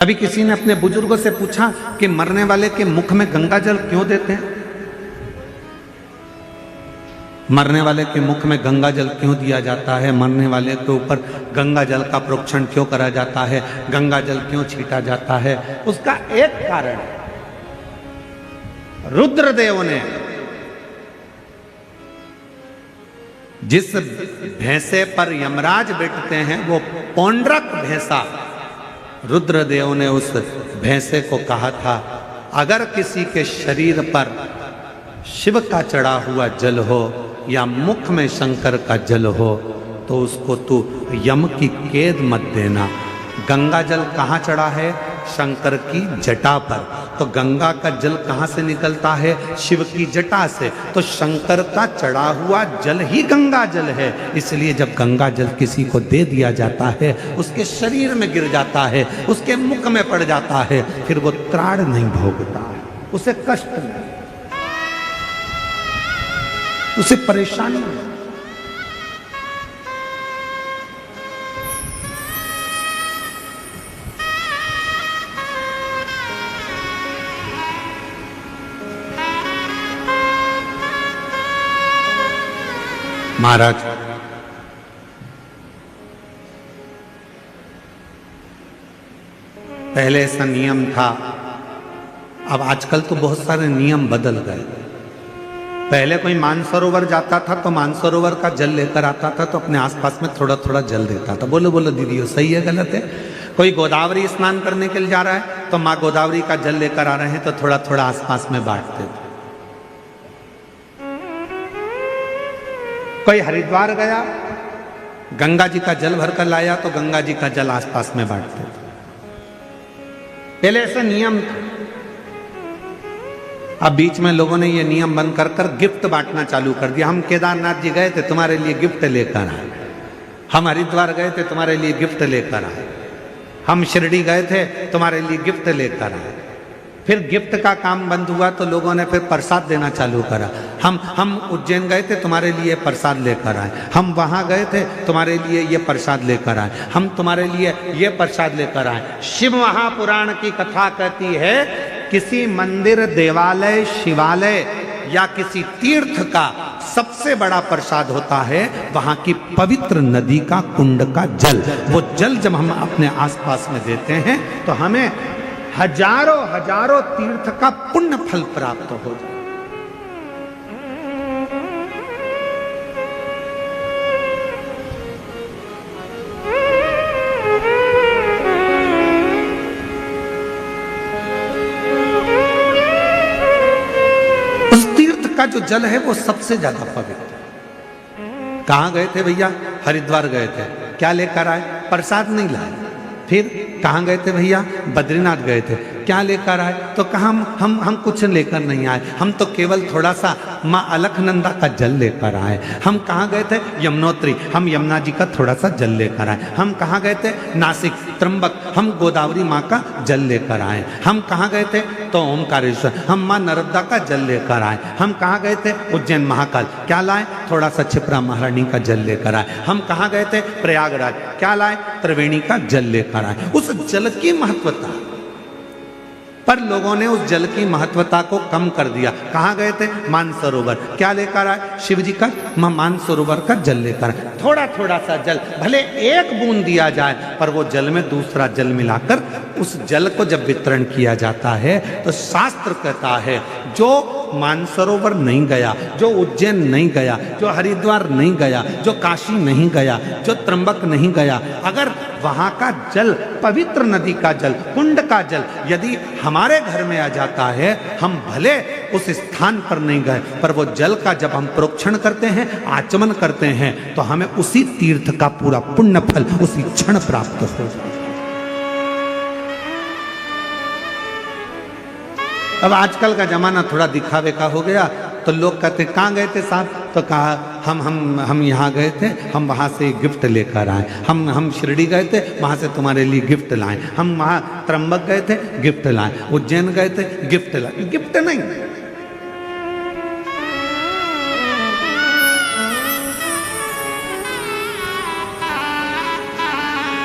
अभी किसी ने अपने बुजुर्गों से पूछा कि मरने वाले के मुख में गंगा जल क्यों देते हैं? मरने वाले के मुख में गंगा जल क्यों दिया जाता है? मरने वाले के ऊपर गंगा जल का प्रोक्षण क्यों करा जाता है? गंगा जल क्यों छीटा जाता है? उसका एक कारण, रुद्रदेव ने जिस भैंसे पर यमराज बैठते हैं वो पौंड्रक भैंसा, रुद्रदेव ने उस भैंसे को कहा था, अगर किसी के शरीर पर शिव का चढ़ा हुआ जल हो या मुख में शंकर का जल हो तो उसको तू यम की कैद मत देना। गंगा जल कहाँ चढ़ा है? शंकर की जटा पर। तो गंगा का जल कहाँ से निकलता है? शिव की जटा से। तो शंकर का चढ़ा हुआ जल ही गंगा जल है। इसलिए जब गंगा जल किसी को दे दिया जाता है, उसके शरीर में गिर जाता है, उसके मुख में पड़ जाता है, फिर वो त्राण नहीं भोगता है, उसे कष्ट नहीं, उसे परेशानी नहीं। महाराज, पहले ऐसा नियम था, अब आजकल तो बहुत सारे नियम बदल गए। पहले कोई मानसरोवर जाता था तो मानसरोवर का जल लेकर आता था तो अपने आसपास में थोड़ा थोड़ा जल देता था। बोलो बोलो दीदी, सही है गलत है? कोई गोदावरी स्नान करने के लिए जा रहा है तो माँ गोदावरी का जल लेकर आ रहे हैं तो थोड़ा थोड़ा आसपास में बांटते थे। कोई हरिद्वार गया, गंगा जी का जल भरकर लाया तो गंगा जी का जल आसपास में बांटते थे। पहले ऐसा नियम था। अब बीच में लोगों ने ये नियम बंद कर कर गिफ्ट बांटना चालू कर दिया। हम केदारनाथ जी गए थे, तुम्हारे लिए गिफ्ट लेकर आए। हम हरिद्वार गए थे, तुम्हारे लिए गिफ्ट लेकर आए। हम शिरडी गए थे, तुम्हारे लिए गिफ्ट लेकर आए। फिर गिफ्ट का काम बंद हुआ तो लोगों ने फिर प्रसाद देना चालू करा। हम उज्जैन गए थे, तुम्हारे लिए प्रसाद लेकर आए। हम वहां गए थे, तुम्हारे लिए ये प्रसाद लेकर आए। हम तुम्हारे लिए ये प्रसाद लेकर आए। शिव महापुराण की कथा कहती है, किसी मंदिर, देवालय, शिवालय या किसी तीर्थ का सबसे बड़ा प्रसाद होता है वहां की पवित्र नदी का कुंड का जल। वो जल जब हम अपने आसपास में देते हैं तो हमें हजारों हजारों तीर्थ का पुण्य फल प्राप्त हो जाए। उस तीर्थ का जो जल है वो सबसे ज्यादा पवित्र। कहां गए थे भैया? हरिद्वार गए थे। क्या लेकर आए? प्रसाद नहीं लाए। फिर कहाँ गए थे भैया? बद्रीनाथ गए थे। क्या लेकर आए? तो कहा हम कुछ लेकर नहीं आए, हम तो केवल थोड़ा सा माँ अलखनंदा का जल लेकर आए। हम कहाँ गए थे? यमुनोत्री, हम यमुना जी का थोड़ा सा जल लेकर आए। हम कहाँ गए थे? नासिक, त्र्यंबक, हम गोदावरी माँ का जल लेकर आए। हम कहाँ गए थे? तो ओमकारेश्वर, हम माँ नर्मदा का जल लेकर आए। हम कहाँ गए थे? उज्जैन महाकाल। क्या लाए? थोड़ा सा क्षिप्रा महारानी का जल लेकर आए। हम कहाँ गए थे? प्रयागराज। क्या लाए? त्रिवेणी का जल लेकर आए। उस जल की महत्वता, पर लोगों ने उस जल की महत्वता को कम कर दिया। कहाँ गए थे? मानसरोवर। क्या लेकर आए? शिव जी का मानसरोवर का जल लेकर आए। थोड़ा थोड़ा सा जल, भले एक बूंद दिया जाए, पर वो जल में दूसरा जल मिलाकर उस जल को जब वितरण किया जाता है तो शास्त्र कहता है, जो मानसरोवर नहीं गया, जो उज्जैन नहीं गया, जो हरिद्वार नहीं गया, जो काशी नहीं गया, जो त्र्यंबक नहीं गया, अगर वहाँ का जल, पवित्र नदी का जल, कुंड का जल यदि हमारे घर में आ जाता है, हम भले उस स्थान पर नहीं गए, पर वो जल का जब हम प्रोक्षण करते हैं, आचमन करते हैं, तो हमें उसी तीर्थ का पूरा पुण्य फल उसी क्षण प्राप्त हो जाता है। अब आजकल का जमाना थोड़ा दिखावे का हो गया, तो लोग कहते कहाँ गए थे साहब? तो कहा हम यहाँ गए थे, हम वहाँ से गिफ्ट लेकर आए। हम शिरडी गए थे, वहाँ से तुम्हारे लिए गिफ्ट लाए। हम वहाँ त्र्यंबक गए थे, गिफ्ट लाए। उज्जैन गए थे, गिफ्ट लाए। गिफ्ट नहीं,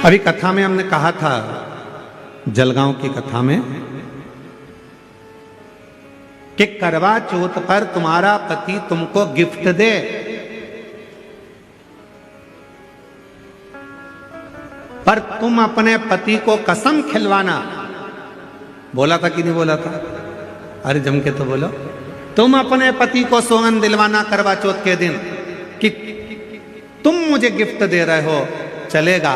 अभी कथा में हमने कहा था जलगांव की कथा में कि करवा चौथ पर तुम्हारा पति तुमको गिफ्ट दे, पर तुम अपने पति को कसम खिलवाना। बोला था कि नहीं बोला था? अरे जम के तो बोलो। तुम अपने पति को सौगंध दिलवाना करवा चौथ के दिन कि तुम मुझे गिफ्ट दे रहे हो, चलेगा,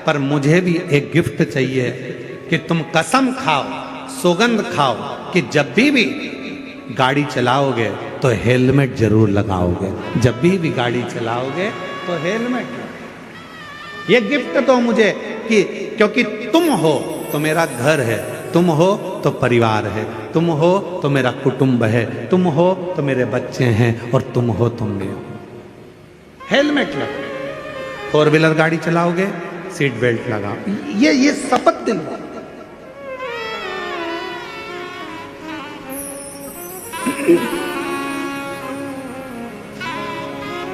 पर मुझे भी एक गिफ्ट चाहिए कि तुम कसम खाओ, सौगंध खाओ कि जब भी गाड़ी चलाओगे तो हेलमेट जरूर लगाओगे, जब भी गाड़ी चलाओगे तो हेलमेट। ये गिफ्ट दो मुझे कि क्योंकि तुम हो तो मेरा घर है, तुम हो तो परिवार है, तुम हो तो मेरा कुटुंब है, तुम हो तो मेरे बच्चे हैं, और तुम हो तो मैं हूं। हेलमेट लगाओ, 4 व्हीलर गाड़ी चलाओगे सीट बेल्ट लगाओ, ये शपथ दिलवाओ।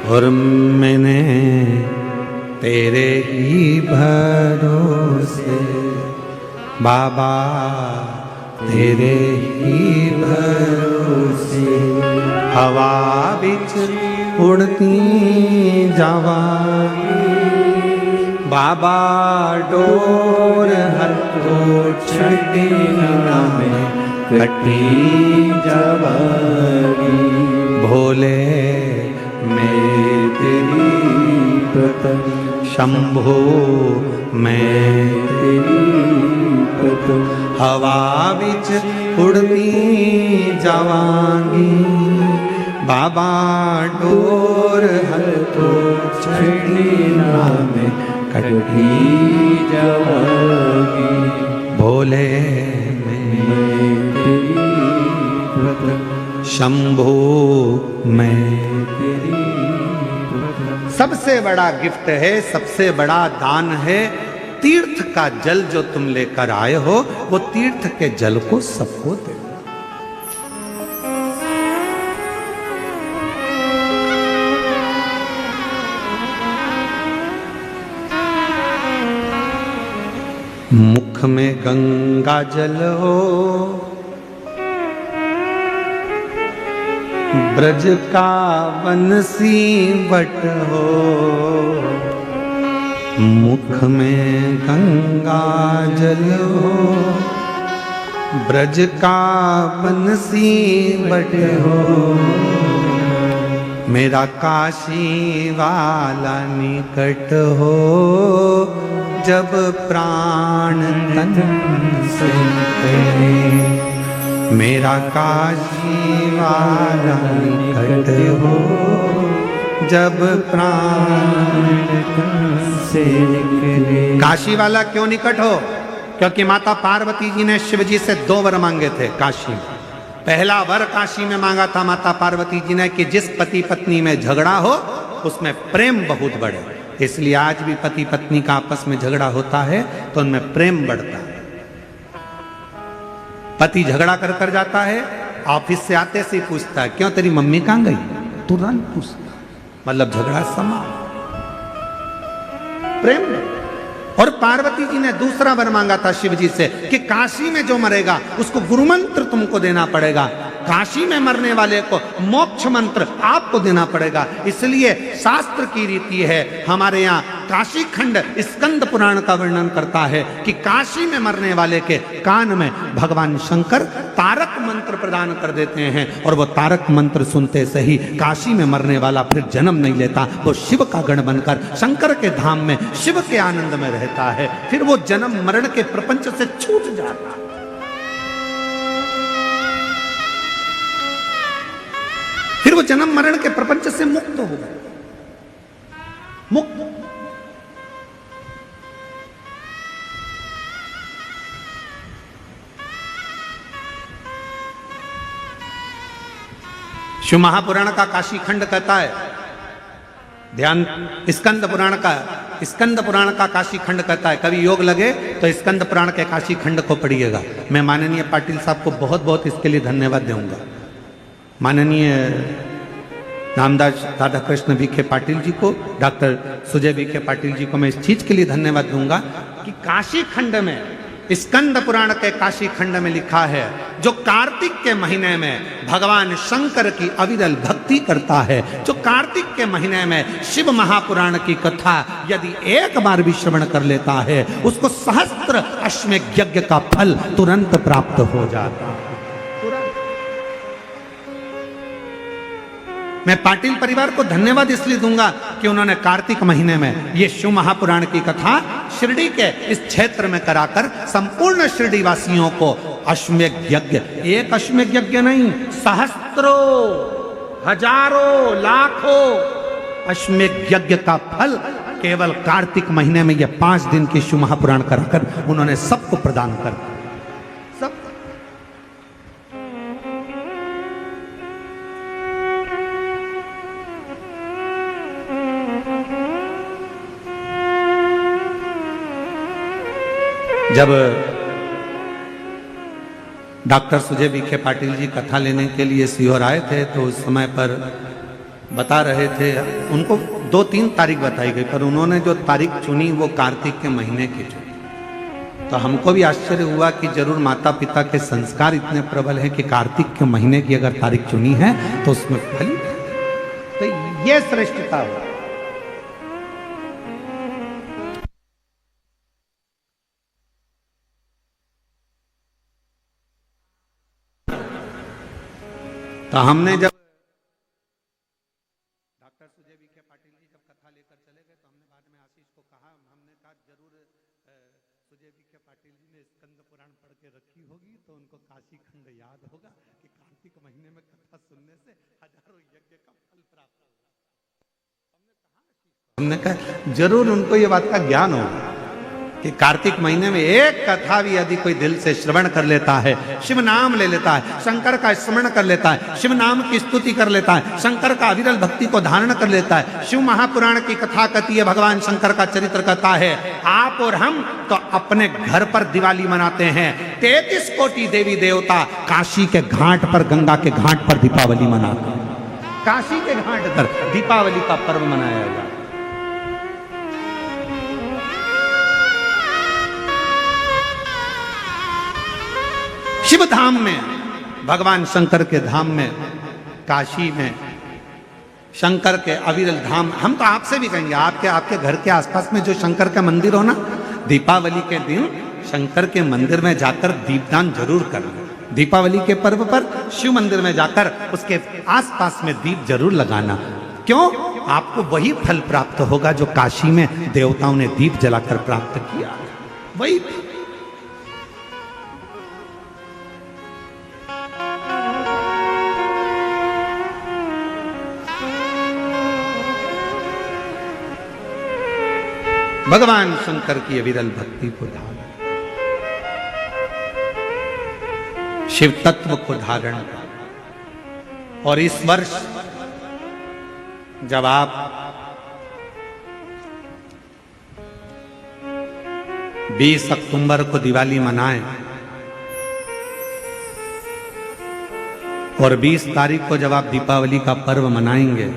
और मैंने तेरे ही भरोसे बाबा, तेरे ही भरोसे हवा बिच उड़ती जावांगी, बाबा डोर हथो छड़ी ना में कटी जावांगी, भोले मैं तेरी प्रतम शंभो, मैं तेरी प्रतम हवा बिच उड़ती जावांगी, बाबा डोर हथो छड़ी ना में कटी जावांगी, भोले मैं तेरी प्रतम शंभो, मैं तेरी। सबसे बड़ा गिफ्ट है, सबसे बड़ा दान है तीर्थ का जल जो तुम लेकर आए हो, वो तीर्थ के जल को सबको दे। मुख में गंगा जल हो, ब्रज का बंसी बट हो, मुख में गंगा जल हो, ब्रज का बंसी बट हो, मेरा काशी वाला निकट हो, जब प्राण तन से निकले, मेरा काशी वाला निकट हो, जब प्राण से निकले। काशी वाला क्यों निकट हो? क्योंकि माता पार्वती जी ने शिव जी से 2 वर मांगे थे काशी में। पहला वर काशी में मांगा था माता पार्वती जी ने कि जिस पति पत्नी में झगड़ा हो उसमें प्रेम बहुत बढ़े। इसलिए आज भी पति पत्नी का आपस में झगड़ा होता है तो उनमें प्रेम बढ़ता है। पति झगड़ा कर कर जाता है, ऑफिस से आते से ही पूछता है क्यों तेरी मम्मी कहां गई, तुरंत पूछता, मतलब झगड़ा समाप्त, प्रेम। और पार्वती जी ने दूसरा वर मांगा था शिव जी से कि काशी में जो मरेगा उसको गुरु मंत्र तुमको देना पड़ेगा, काशी में मरने वाले को मोक्ष मंत्र आपको देना पड़ेगा। इसलिए शास्त्र की रीति है, हमारे यहाँ काशी खंड स्कंद पुराण का वर्णन करता है कि काशी में मरने वाले के कान में भगवान शंकर तारक मंत्र प्रदान कर देते हैं, और वो तारक मंत्र सुनते से ही काशी में मरने वाला फिर जन्म नहीं लेता, वो शिव का गण बनकर शंकर के धाम में शिव के आनंद में रहता है, फिर वो जन्म मरण के प्रपंच से छूट जाता है। फिर वो जन्म मरण के प्रपंच से मुक्त हो गए, मुक्त। शिव महापुराण का काशी खंड कहता है, ध्यान, स्कंद पुराण का काशी खंड कहता है, कभी योग लगे तो स्कंद पुराण के काशी खंड को पढ़िएगा। मैं माननीय पाटिल साहब को बहुत बहुत इसके लिए धन्यवाद दूंगा। माननीय नामदास राधा कृष्ण विखे पाटिल जी को, डॉक्टर सुजय विखे पाटिल जी को मैं इस चीज के लिए धन्यवाद दूंगा कि काशी खंड में स्कंद पुराण के काशी खंड में लिखा है, जो कार्तिक के महीने में भगवान शंकर की अविरल भक्ति करता है, जो कार्तिक के महीने में शिव महापुराण की कथा यदि एक बार भी श्रवण कर लेता है, उसको सहस्त्र अश्वमेध यज्ञ का फल तुरंत प्राप्त हो जाता है। मैं पाटिल परिवार को धन्यवाद इसलिए दूंगा कि उन्होंने कार्तिक महीने में ये शिव महापुराण की कथा शिरडी के इस क्षेत्र में कराकर संपूर्ण शिरडी वासियों को अश्वमेध यज्ञ, एक अश्वमेध यज्ञ नहीं, सहस्त्रों हजारों लाखों अश्वमेध यज्ञ का फल केवल कार्तिक महीने में ये 5 दिन की शिव महापुराण कराकर उन्होंने सबको प्रदान कर दिया। जब डॉक्टर सुजय विखे पाटिल जी कथा लेने के लिए सीहोर आए थे तो उस समय पर बता रहे थे, उनको 2-3 तारीख बताई गई, पर उन्होंने जो तारीख चुनी वो कार्तिक के महीने की चुनी। तो हमको भी आश्चर्य हुआ कि जरूर माता पिता के संस्कार इतने प्रबल हैं कि कार्तिक के महीने की अगर तारीख चुनी है तो उसमें फल, तो ये श्रेष्ठता हुआ। तो हमने जब डॉक्टर सुजय विखे पाटिल जी जब कथा लेकर चले गए तो हमने बाद में आशीष को कहा, हमने कहा जरूर सुजय विखे पाटिल जी ने स्कंद पुराण पढ़ के रखी होगी तो उनको काशी खंड याद होगा कि कार्तिक महीने में कथा सुनने से हजारों यज्ञ का फल प्राप्त होगा। हमने कहा जरूर उनको ये बात का ज्ञान होगा कि कार्तिक महीने में एक कथा भी यदि कोई दिल से श्रवण कर लेता है, शिव नाम ले लेता है, शंकर का स्मरण कर लेता है, शिव नाम की स्तुति कर लेता है, शंकर का अविरल भक्ति को धारण कर लेता है। शिव महापुराण की कथा कहती है, भगवान शंकर का चरित्र कहता है, आप और हम तो अपने घर पर दिवाली मनाते हैं, 33 कोटि देवी देवता काशी के घाट पर, गंगा के घाट पर दीपावली मनाते हैं। काशी के घाट पर दीपावली का पर्व मनाया जाता है। शिव धाम में, भगवान शंकर के धाम में, काशी में, शंकर के अविरल धाम, हम तो आपसे भी कहेंगे आपके घर के आसपास में जो शंकर का मंदिर हो ना, दीपावली के दिन शंकर के मंदिर में जाकर दीपदान जरूर करना। दीपावली के पर्व पर शिव मंदिर में जाकर उसके आसपास में दीप जरूर लगाना। क्यों? आपको वही फल प्राप्त होगा जो काशी में देवताओं ने दीप जलाकर प्राप्त किया, वही। भगवान शंकर की अविरल भक्ति को धारण, शिव तत्व को धारण कर। और इस वर्ष जब आप बीस अक्टूबर को दिवाली मनाएं और 20 तारीख को जब आप दीपावली का पर्व मनाएंगे,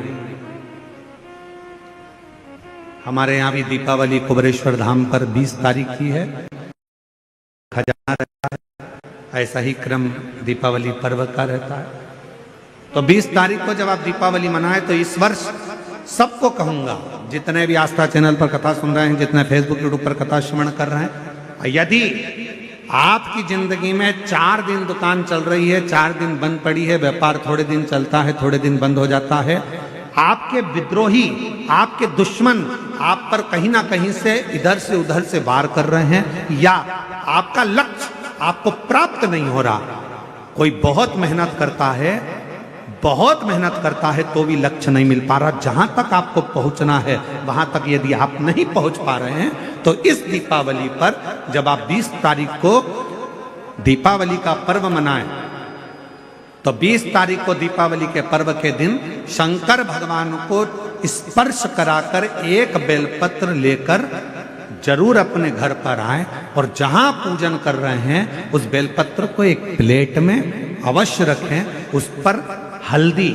हमारे यहाँ भी दीपावली कुबरेश्वर धाम पर 20 तारीख की है, खजाना रहता है, ऐसा ही क्रम दीपावली पर्व का रहता है। तो 20 तारीख को जब आप दीपावली मनाएं तो इस वर्ष सबको कहूंगा, जितने भी आस्था चैनल पर कथा सुन रहे हैं, जितने फेसबुक यूट्यूब पर कथा श्रवण कर रहे हैं, यदि आपकी जिंदगी में 4 दिन दुकान चल रही है, 4 दिन बंद पड़ी है, व्यापार थोड़े दिन चलता है, थोड़े दिन बंद हो जाता है, आपके विद्रोही, आपके दुश्मन आप पर कहीं ना कहीं से इधर से उधर से वार कर रहे हैं, या आपका लक्ष्य आपको प्राप्त नहीं हो रहा, कोई बहुत मेहनत करता है तो भी लक्ष्य नहीं मिल पा रहा, जहां तक आपको पहुंचना है वहां तक यदि आप नहीं पहुंच पा रहे हैं, तो इस दीपावली पर जब आप 20 तारीख को दीपावली का पर्व मनाएं, तो 20 तारीख को दीपावली के पर्व के दिन शंकर भगवान को स्पर्श कराकर एक बेलपत्र लेकर जरूर अपने घर पर आए, और जहां पूजन कर रहे हैं उस बेलपत्र को एक प्लेट में अवश्य रखें, उस पर हल्दी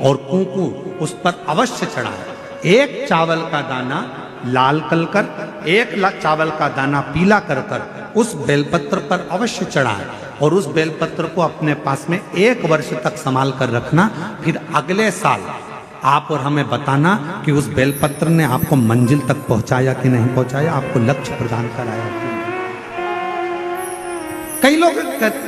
और कुंकू उस पर अवश्य चढ़ाएं। एक चावल का दाना लाल कर, एक चावल का दाना पीला कर उस बेलपत्र पर अवश्य चढ़ाएं और उस बेलपत्र को अपने पास में 1 वर्ष तक संभाल कर रखना। फिर अगले साल आप और हमें बताना कि उस बेलपत्र ने आपको मंजिल तक पहुंचाया कि नहीं पहुंचाया, आपको लक्ष्य प्रदान कराया कि नहीं। कई लोग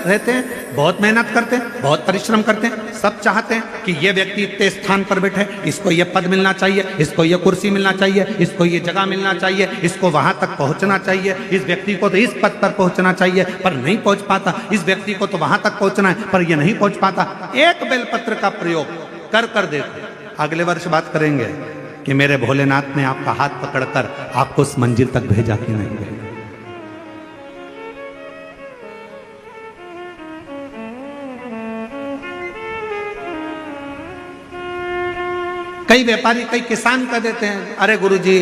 रहते हैं, बहुत मेहनत करते हैं, बहुत परिश्रम करते हैं, सब चाहते हैं कि ये व्यक्ति इतने स्थान पर बैठे, इसको ये पद मिलना चाहिए, इसको ये कुर्सी मिलना चाहिए, इसको ये जगह मिलना चाहिए, इसको वहां तक पहुंचना चाहिए, इस व्यक्ति को तो इस पद पर पहुंचना चाहिए पर नहीं पहुंच पाता, इस व्यक्ति को तो वहां तक पहुंचना है पर ये नहीं पहुंच पाता। एक बेलपत्र का प्रयोग कर देखो, अगले वर्ष बात करेंगे कि मेरे भोलेनाथ ने आपका हाथ पकड़कर आपको उस मंजिल तक भेजा कि नहीं भेजा। कई व्यापारी, कई किसान कह देते हैं, अरे गुरुजी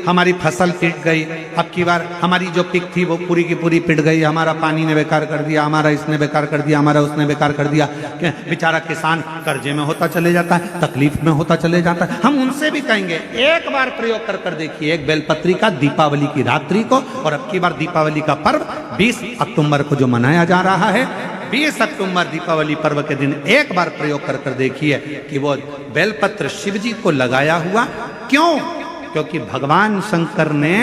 हमारी फसल पिट गई, अब की बार हमारी जो पिक थी वो पूरी की पूरी पिट गई, हमारा पानी ने बेकार कर दिया, हमारा इसने बेकार कर दिया, हमारा उसने बेकार कर दिया। बेचारा किसान कर्जे में होता चले जाता है, तकलीफ में होता चले जाता है। हम उनसे भी कहेंगे एक बार प्रयोग कर देखिए, एक बेलपत्री का दीपावली की रात्रि को, और अब की बार दीपावली का पर्व 20 अक्टूबर को जो मनाया जा रहा है, 20 अक्टूबर दीपावली पर्व के दिन एक बार प्रयोग कर देखिए कि वो बेलपत्र शिव जी को लगाया हुआ। क्यों? क्योंकि भगवान शंकर ने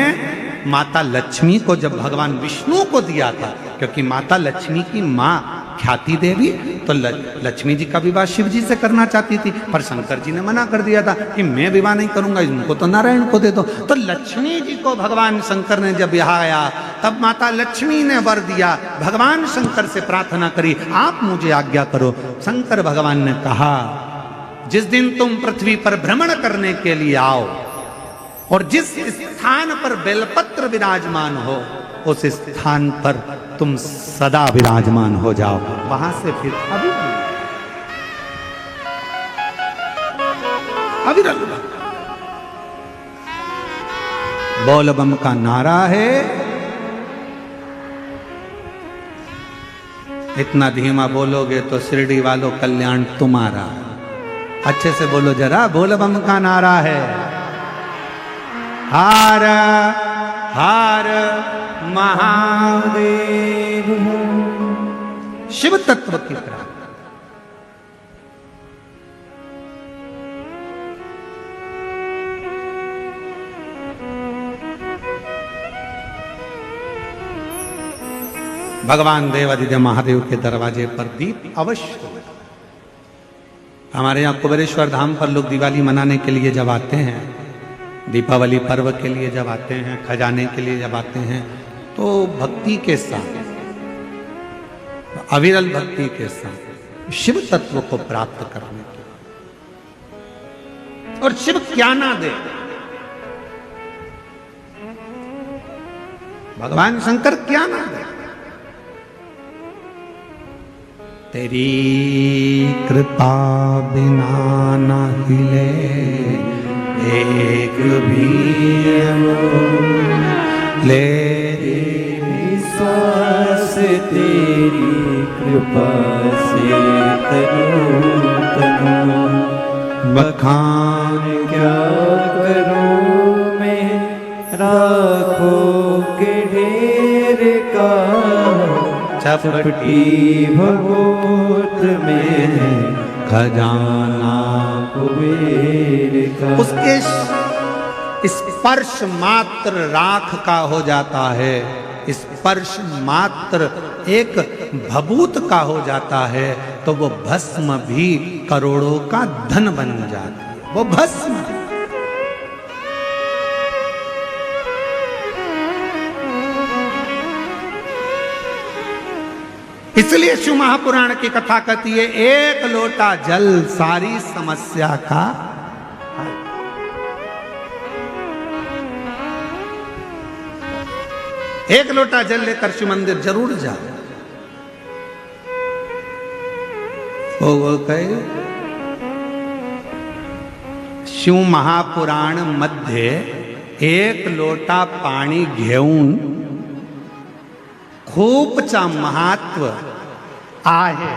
माता लक्ष्मी को जब भगवान विष्णु को दिया था, क्योंकि माता लक्ष्मी की माँ ख्याति देवी तो लक्ष्मी जी का विवाह शिव जी से करना चाहती थी, पर शंकर जी ने मना कर दिया था कि मैं विवाह नहीं करूंगा, इनको तो नारायण को दे दो। तो लक्ष्मी जी को भगवान शंकर ने जब यहाँ आया तब माता लक्ष्मी ने वर दिया, भगवान शंकर से प्रार्थना करी, आप मुझे आज्ञा करो। शंकर भगवान ने कहा, जिस दिन तुम पृथ्वी पर भ्रमण करने के लिए आओ और जिस स्थान पर बेलपत्र विराजमान हो उस स्थान पर तुम सदा विराजमान हो जाओ। वहां से फिर अविरल बोल बम का नारा है। इतना धीमा बोलोगे तो शिरडी वालों कल्याण तुम्हारा। अच्छे से बोलो जरा, बोल बम का नारा है। हर हर महादेव। शिव तत्व की प्राप्ति। भगवान देवादिदेव महादेव के दरवाजे पर दीप अवश्य। हमारे यहाँ कुबेरेश्वर धाम पर लोग दिवाली मनाने के लिए जब आते हैं, दीपावली पर्व के लिए जब आते हैं, खजाने के लिए जब आते हैं, तो भक्ति के साथ, अविरल भक्ति के साथ शिव तत्व को प्राप्त करने के। और शिव क्या ना दे, भगवान शंकर क्या ना दे। तेरी कृपा बिना न हिले एक भी ले विश्वास तेरी कृपा से तनु तनु बखान क्या करूं मैं राखों के ढेर का चपटी भगोत में खजाना कुबेर का। उसके स्पर्श मात्र राख का हो जाता है, स्पर्श मात्र एक भभूत का हो जाता है, तो वो भस्म भी करोड़ों का धन बन जाता है। वो भस्म इसलिए शिव महापुराण की कथा कहती है, एक लोटा जल सारी समस्या का। एक लोटा जल लेकर शिव मंदिर जरूर जाओ। वो कहे शिव महापुराण मध्ये एक लोटा पाणी घेऊन खूपचा महत्व आहे।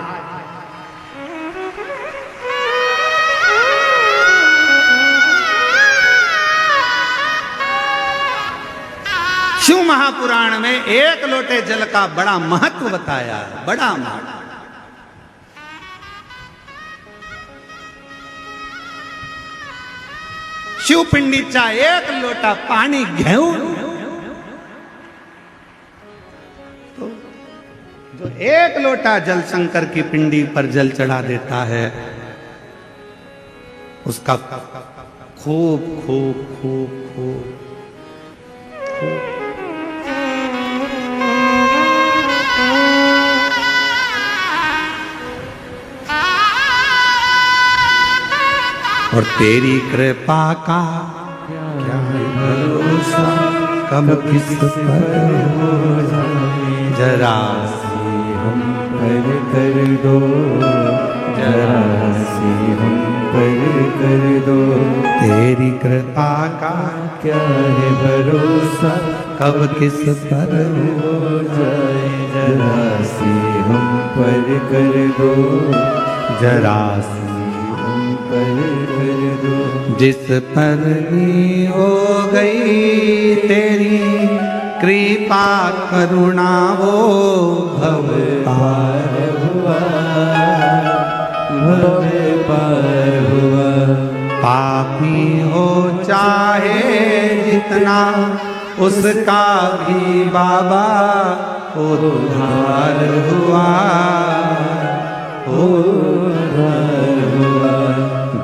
शिव महापुराण में एक लोटे जल का बड़ा महत्व बताया है, बड़ा महत्व। शिव पिंडीचा एक लोटा पाणी घेऊन तो जो एक लोटा जल शंकर की पिंडी पर जल चढ़ा देता है, उसका खूब खूब खूब खूब और तेरी कृपा का क्या है भरोसा, कब किस पर हो जाए, जरा सी हम पर कर दो, जरा सी हम पर कर दो। तेरी कृपा का क्या है भरोसा, कब किस पर हो हो जाए, जरा सी हम पर कर दो, जरा सी पर कर दो। जिस पर भी हो गई तेरी कृपा करुणा, वो भव पार हुआ, भव पार हुआ। पापी हो चाहे जितना, उसका भी बाबा उद्धार हुआ, उद्धार हुआ।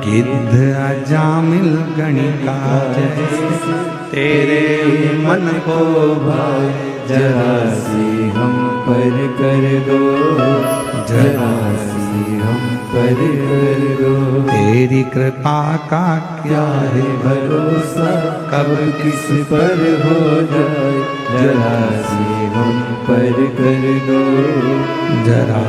गिद्ध अजामिल गणिका जैसे तेरे मन को भाए, जरा सी हम पर कर दो, जरा सी हम पर कर दो। तेरी कृपा का क्या है भरोसा, कब किस पर हो जाए, जरा सी हम पर कर दो, जरा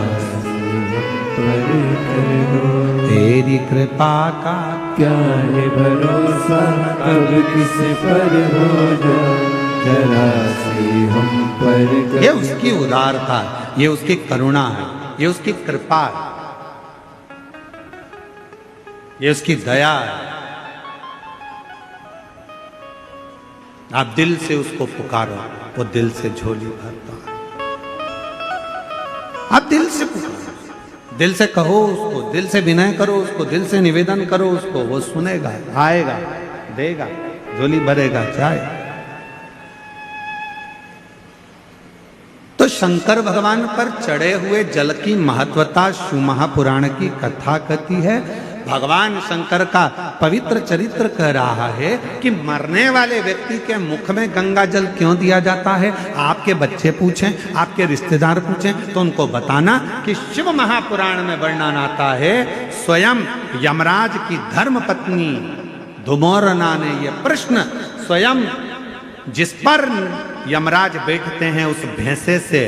पर कर दो। तेरी कृपा का क्या है भरोसा, कब किस पर हो जाए, जरा सी हम पर कर। ये उसकी उदारता है, ये उसकी करुणा है, ये उसकी कृपा है, ये उसकी दया है। आप दिल से उसको पुकारो, वो दिल से झोली भरता है। आप दिल से पुकारो, दिल से कहो उसको, दिल से विनय करो उसको, दिल से निवेदन करो उसको, वो सुनेगा, आएगा, देगा, झोली भरेगा, चाहे। तो शंकर भगवान पर चढ़े हुए जल की महत्वता शिव महापुराण की कथा कहती है। भगवान शंकर का पवित्र चरित्र कह रहा है कि मरने वाले व्यक्ति के मुख में गंगा जल क्यों दिया जाता है। आपके बच्चे पूछें, आपके रिश्तेदार पूछें तो उनको बताना कि शिव महापुराण में वर्णन आता है, स्वयं यमराज की धर्म पत्नी धुमोरना ने यह प्रश्न स्वयं जिस पर यमराज बैठते हैं उस भैंसे से,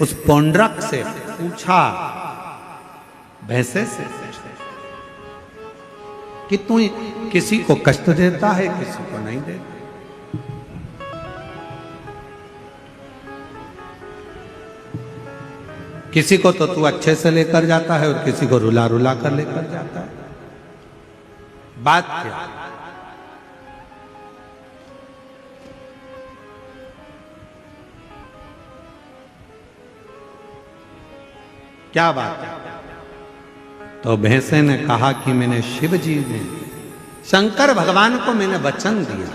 उस पौंड्रक से पूछा, भैंसे से कि तू किसी को कष्ट देता है, किसी को नहीं देता। किसी को तो तू अच्छे से लेकर जाता है और किसी को रुला रुला कर लेकर जाता है। बात क्या? क्या बात है? तो भैंसे ने कहा कि मैंने शिव जी ने, शंकर भगवान को मैंने वचन दिया,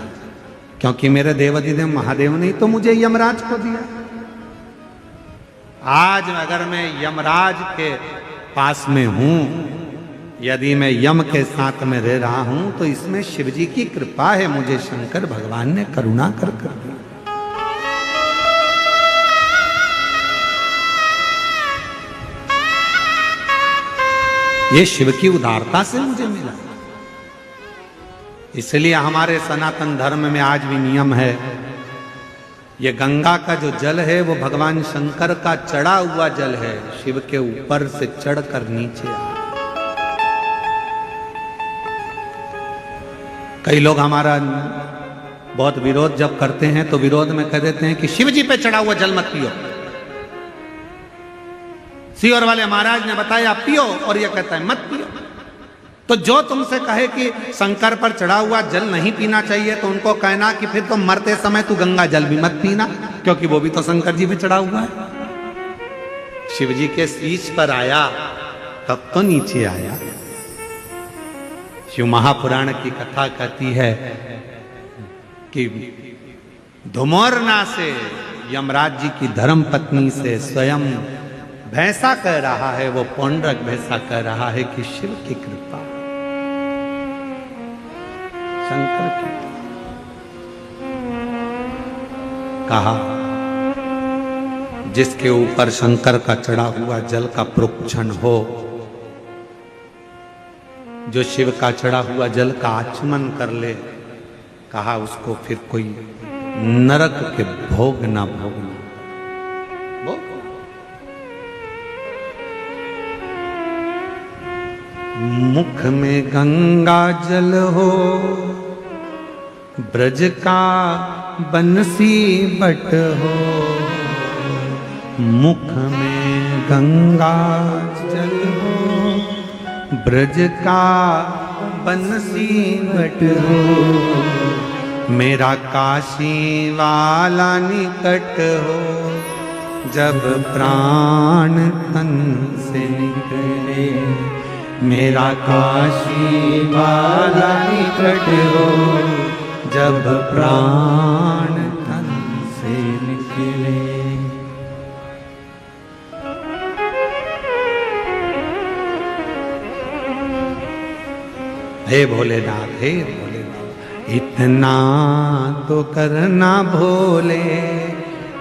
क्योंकि मेरे देवाधिदेव महादेव ने तो मुझे यमराज को दिया। आज अगर मैं यमराज के पास में हूं, यदि मैं यम के साथ में रह रहा हूं, तो इसमें शिव जी की कृपा है, मुझे शंकर भगवान ने करुणा कर दिया। ये शिव की उदारता से मुझे मिला। इसलिए हमारे सनातन धर्म में आज भी नियम है, ये गंगा का जो जल है वो भगवान शंकर का चढ़ा हुआ जल है, शिव के ऊपर से चढ़कर नीचे आ। कई लोग हमारा बहुत विरोध जब करते हैं तो विरोध में कह देते हैं कि शिव जी पे चढ़ा हुआ जल मत पियो। सीहोर वाले महाराज ने बताया पियो, और यह कहता है मत पियो। तो जो तुमसे कहे कि शंकर पर चढ़ा हुआ जल नहीं पीना चाहिए, तो उनको कहना कि फिर तुम मरते समय तू गंगा जल भी मत पीना, क्योंकि वो भी तो शंकर जी पे चढ़ा हुआ है। शिव जी के शीश पर आया तब तो नीचे आया। शिव महापुराण की कथा कहती है कि धुमोरना से, यमराज जी की धर्म पत्नी से स्वयं भैंसा कह रहा है, वो पौंड्रक भैंसा कह रहा है कि शिव की कृपा, शंकर की। कहा जिसके ऊपर शंकर का चढ़ा हुआ जल का प्रोक्षण हो, जो शिव का चढ़ा हुआ जल का आचमन कर ले, कहा उसको फिर कोई नरक के भोग ना भोगना। मुख में गंगा जल हो, ब्रज का बंसी बट हो। मुख में गंगा जल हो, ब्रज का बंसी बट हो। मेरा काशी वाला निकट हो, जब प्राण तन से निकले। मेरा काशी वाला निकट हो, जब प्राण तन से निकले। हे भोलेनाथ, हे भोलेनाथ, इतना तो करना भोले,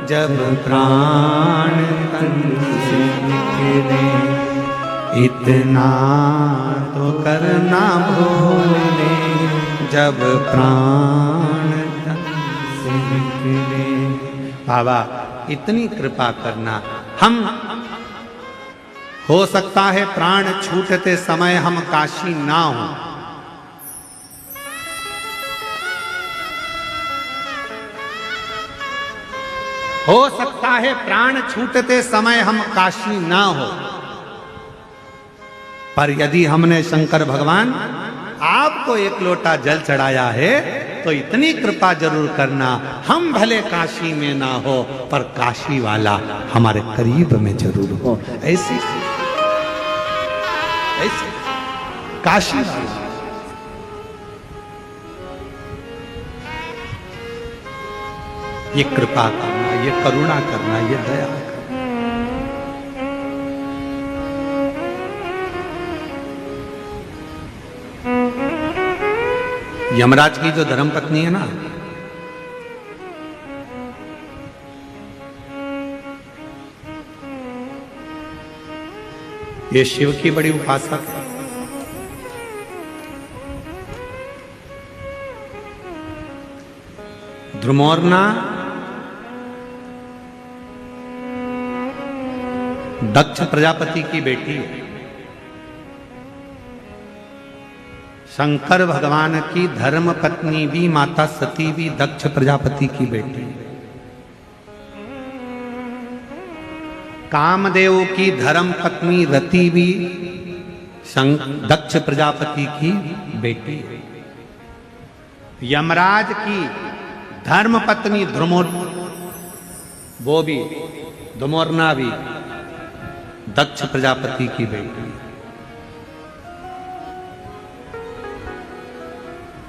जब प्राण तन से निकले। इतना तो करना भोले, जब प्राण तन से निकले। बाबा इतनी कृपा करना। हम हो सकता है प्राण छूटते समय हम काशी ना हो सकता है प्राण छूटते समय हम काशी ना हो, पर यदि हमने शंकर भगवान आपको एक लोटा जल चढ़ाया है, तो इतनी कृपा जरूर करना, हम भले काशी में ना हो, पर काशी वाला हमारे करीब में जरूर हो। ऐसी ऐसी काशी वाला। ये कृपा करना, ये करुणा करना, ये दया करना। यमराज की जो धर्मपत्नी है ना, ये शिव की बड़ी उपासक है। ध्रुमोर्ना दक्ष प्रजापति की बेटी है। शंकर भगवान की धर्म पत्नी भी, माता सती भी दक्ष प्रजापति की बेटी है। कामदेव की धर्म पत्नी रति भी दक्ष प्रजापति की बेटी है। यमराज की धर्म पत्नी वो भी, धुमोरना भी दक्ष प्रजापति की बेटी।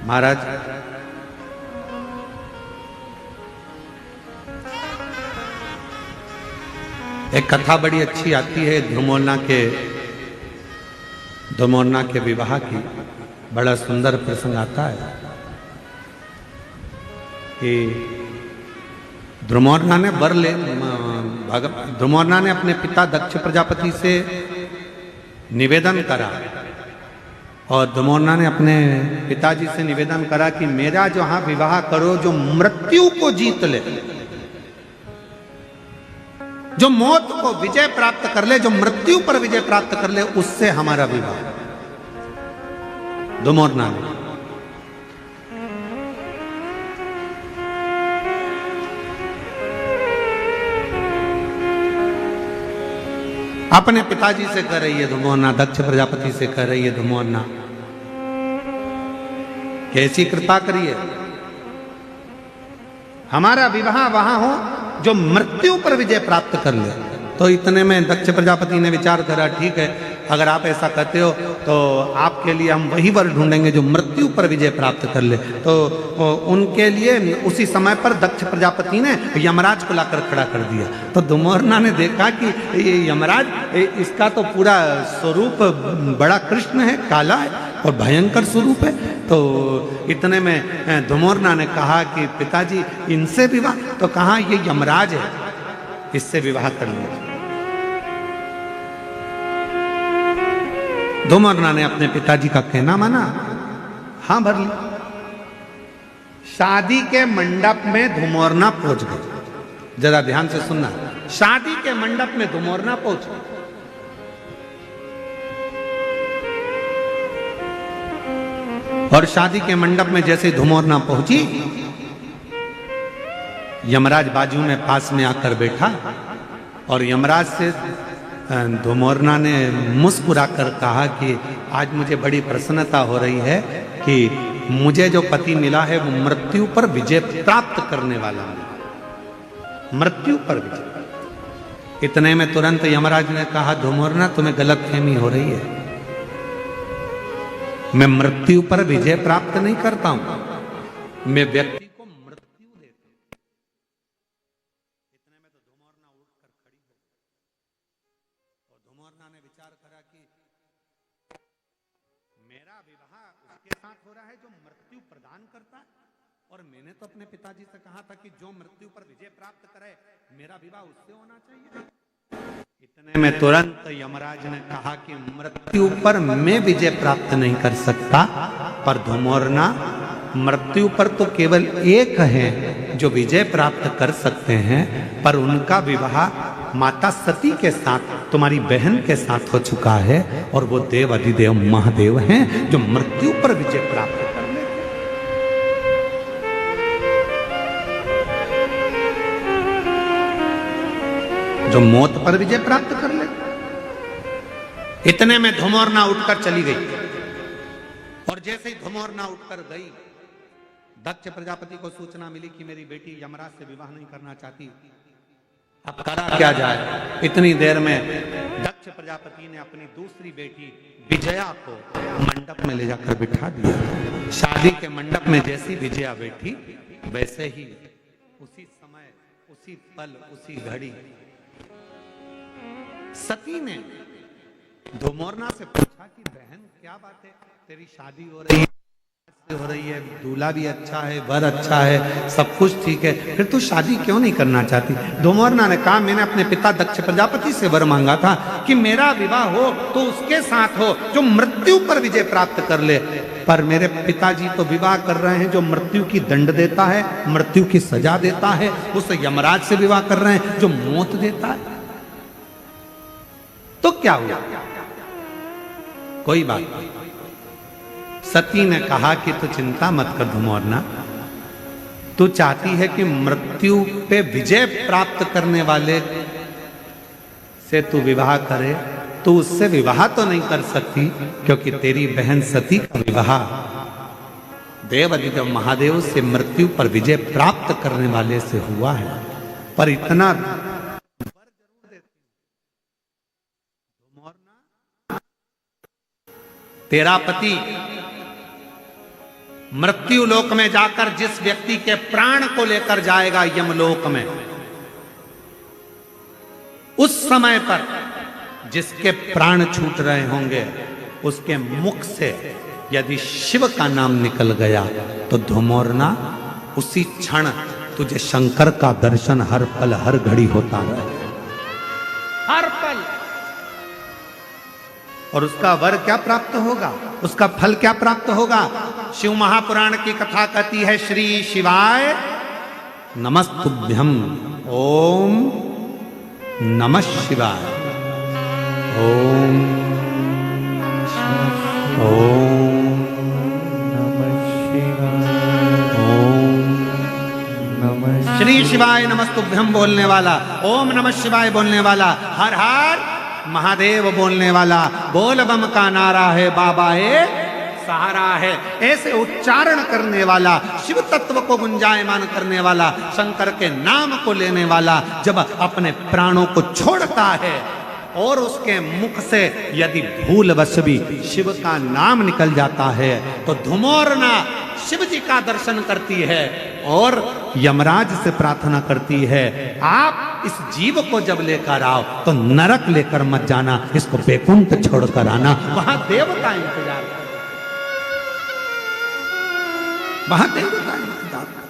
महाराज एक कथा बड़ी अच्छी आती है धुमोरना के विवाह की। बड़ा सुंदर प्रसंग आता है कि ध्रुमोरना ने ध्रुमोरना ने अपने पिता दक्ष प्रजापति से निवेदन करा, और ध्रुमोरना ने अपने पिताजी से निवेदन करा कि मेरा जो हाँ विवाह करो, जो मृत्यु को जीत ले, जो मौत को विजय प्राप्त कर ले, जो मृत्यु पर विजय प्राप्त कर ले, उससे हमारा विवाह। ध्रुमोरना ने अपने पिताजी से कह रही है ध्रुमोरना, दक्ष प्रजापति से कह रही है ध्रुमोरना कैसी कृपा करिए, हमारा विवाह वहां हो जो मृत्यु पर विजय प्राप्त कर ले। तो इतने में दक्ष प्रजापति ने विचार करा, ठीक है, अगर आप ऐसा कहते हो तो आपके लिए हम वही वर ढूंढेंगे जो मृत्यु पर विजय प्राप्त कर ले। तो उनके लिए उसी समय पर दक्ष प्रजापति ने यमराज को लाकर खड़ा कर दिया। तो धुमोरना ने देखा कि ये यमराज, इसका तो पूरा स्वरूप बड़ा कृष्ण है, काला है और भयंकर स्वरूप है। तो इतने में धुमोरना ने कहा कि पिताजी इनसे विवाह, तो कहा ये यमराज है, इससे विवाह कर लीजिए। धुमोरना ने अपने पिताजी का कहना माना, हां भर ली। शादी के मंडप में धुमोरना पहुंच गए। जरा ध्यान से सुनना, शादी के मंडप में धुमोरना पहुंच गए। और शादी के मंडप में जैसे धुमोरना पहुंची, यमराज बाजू में पास में आकर बैठा और यमराज से धुमोरना ने मुस्कुराकर कहा कि आज मुझे बड़ी प्रसन्नता हो रही है कि मुझे जो पति मिला है वो मृत्यु पर विजय प्राप्त करने वाला है, मृत्यु पर विजय। इतने में तुरंत यमराज ने कहा, धुमोरना तुम्हें गलतफहमी हो रही है, मैं मृत्यु पर विजय प्राप्त नहीं करता हूं, मैं व्यक्ति को मृत्यु देता हूं। इतने में तो धुमोरना उठकर खड़ी हो और धुमोरना ने विचार करा कि मेरा विवाह उसके साथ हो रहा है जो मृत्यु प्रदान करता है, और मैंने तो अपने पिताजी से कहा था कि जो मृत्यु पर विजय प्राप्त करे मेरा विवाह उससे होना चाहिए। इतने में तुरंत यमराज ने कहा कि मृत्यु पर मैं विजय प्राप्त नहीं कर सकता, पर धुमोरना मृत्यु पर तो केवल एक है जो विजय प्राप्त कर सकते हैं, पर उनका विवाह माता सती के साथ, तुम्हारी बहन के साथ हो चुका है, और वो देव अधिदेव महादेव हैं जो मृत्यु पर विजय प्राप्त कर ले। जो मौत पर विजय प्राप्त कर ले। इतने में धुमोरना उठकर चली गई, और जैसे ही धुमोरना उठकर गई, दक्ष प्रजापति को सूचना मिली कि मेरी बेटी यमराज से विवाह नहीं करना चाहती, अब करा क्या जाए। इतनी देर में दक्ष प्रजापति ने अपनी दूसरी बेटी विजया को मंडप में ले जाकर बिठा दिया। शादी के मंडप में जैसी विजया बैठी, वैसे ही उसी समय, उसी पल, उसी घड़ी सती ने धुमोरना से पूछा कि बहन क्या बात है, तेरी शादी हो रही है, दूल्हा भी अच्छा है, वर अच्छा है, सब कुछ ठीक है, फिर तू शादी क्यों नहीं करना चाहती। धुमोरना ने कहा, मैंने अपने पिता दक्ष प्रजापति से वर मांगा था कि मेरा विवाह हो तो उसके साथ हो जो मृत्यु पर विजय प्राप्त कर ले, पर मेरे पिताजी तो विवाह कर रहे हैं जो मृत्यु की दंड देता है, मृत्यु की सजा देता है, उस यमराज से विवाह कर रहे हैं जो मौत देता है। तो क्या हुआ, कोई बात नहीं। सती ने कहा कि तू चिंता मत कर धुमोरना, तू चाहती है कि मृत्यु पे विजय प्राप्त करने वाले से तू विवाह करे, तू उससे विवाह तो नहीं कर सकती, क्योंकि तेरी बहन सती का विवाह देव अधिदेव महादेव से मृत्यु पर विजय प्राप्त करने वाले से हुआ है। पर इतना तेरा पति मृत्यु लोक में जाकर जिस व्यक्ति के प्राण को लेकर जाएगा यमलोक में, उस समय पर जिसके प्राण छूट रहे होंगे, उसके मुख से यदि शिव का नाम निकल गया तो धुमोरना उसी क्षण तुझे शंकर का दर्शन हर पल हर घड़ी होता रहे, हर पल। और उसका वर क्या प्राप्त होगा, उसका फल क्या प्राप्त होगा। शिव महापुराण की कथा कहती है, श्री शिवाय नमस्तुभ्यम, ओम नमः शिवाय, ओम ओम नमः शिवाय, ओम नमः श्री शिवाय नमस्तुभ्यम बोलने वाला, ओम नमः शिवाय बोलने वाला, हर हर महादेव बोलने वाला, बोल बम का नारा है बाबा है सहारा है। ऐसे उच्चारण करने वाला, शिव तत्व को गुंजायमान करने वाला, शंकर के नाम को लेने वाला जब अपने प्राणों को छोड़ता है और उसके मुख से यदि भूलवश भी शिव का नाम निकल जाता है तो धुमोरना शिव जी का दर्शन करती है और यमराज से प्रार्थना करती है, आप इस जीव को जब लेकर आओ तो नरक लेकर मत जाना, इसको बैकुंठ छोड़कर आना। वहां देवता इंतजार कर, वहां देवता इंतजार कर।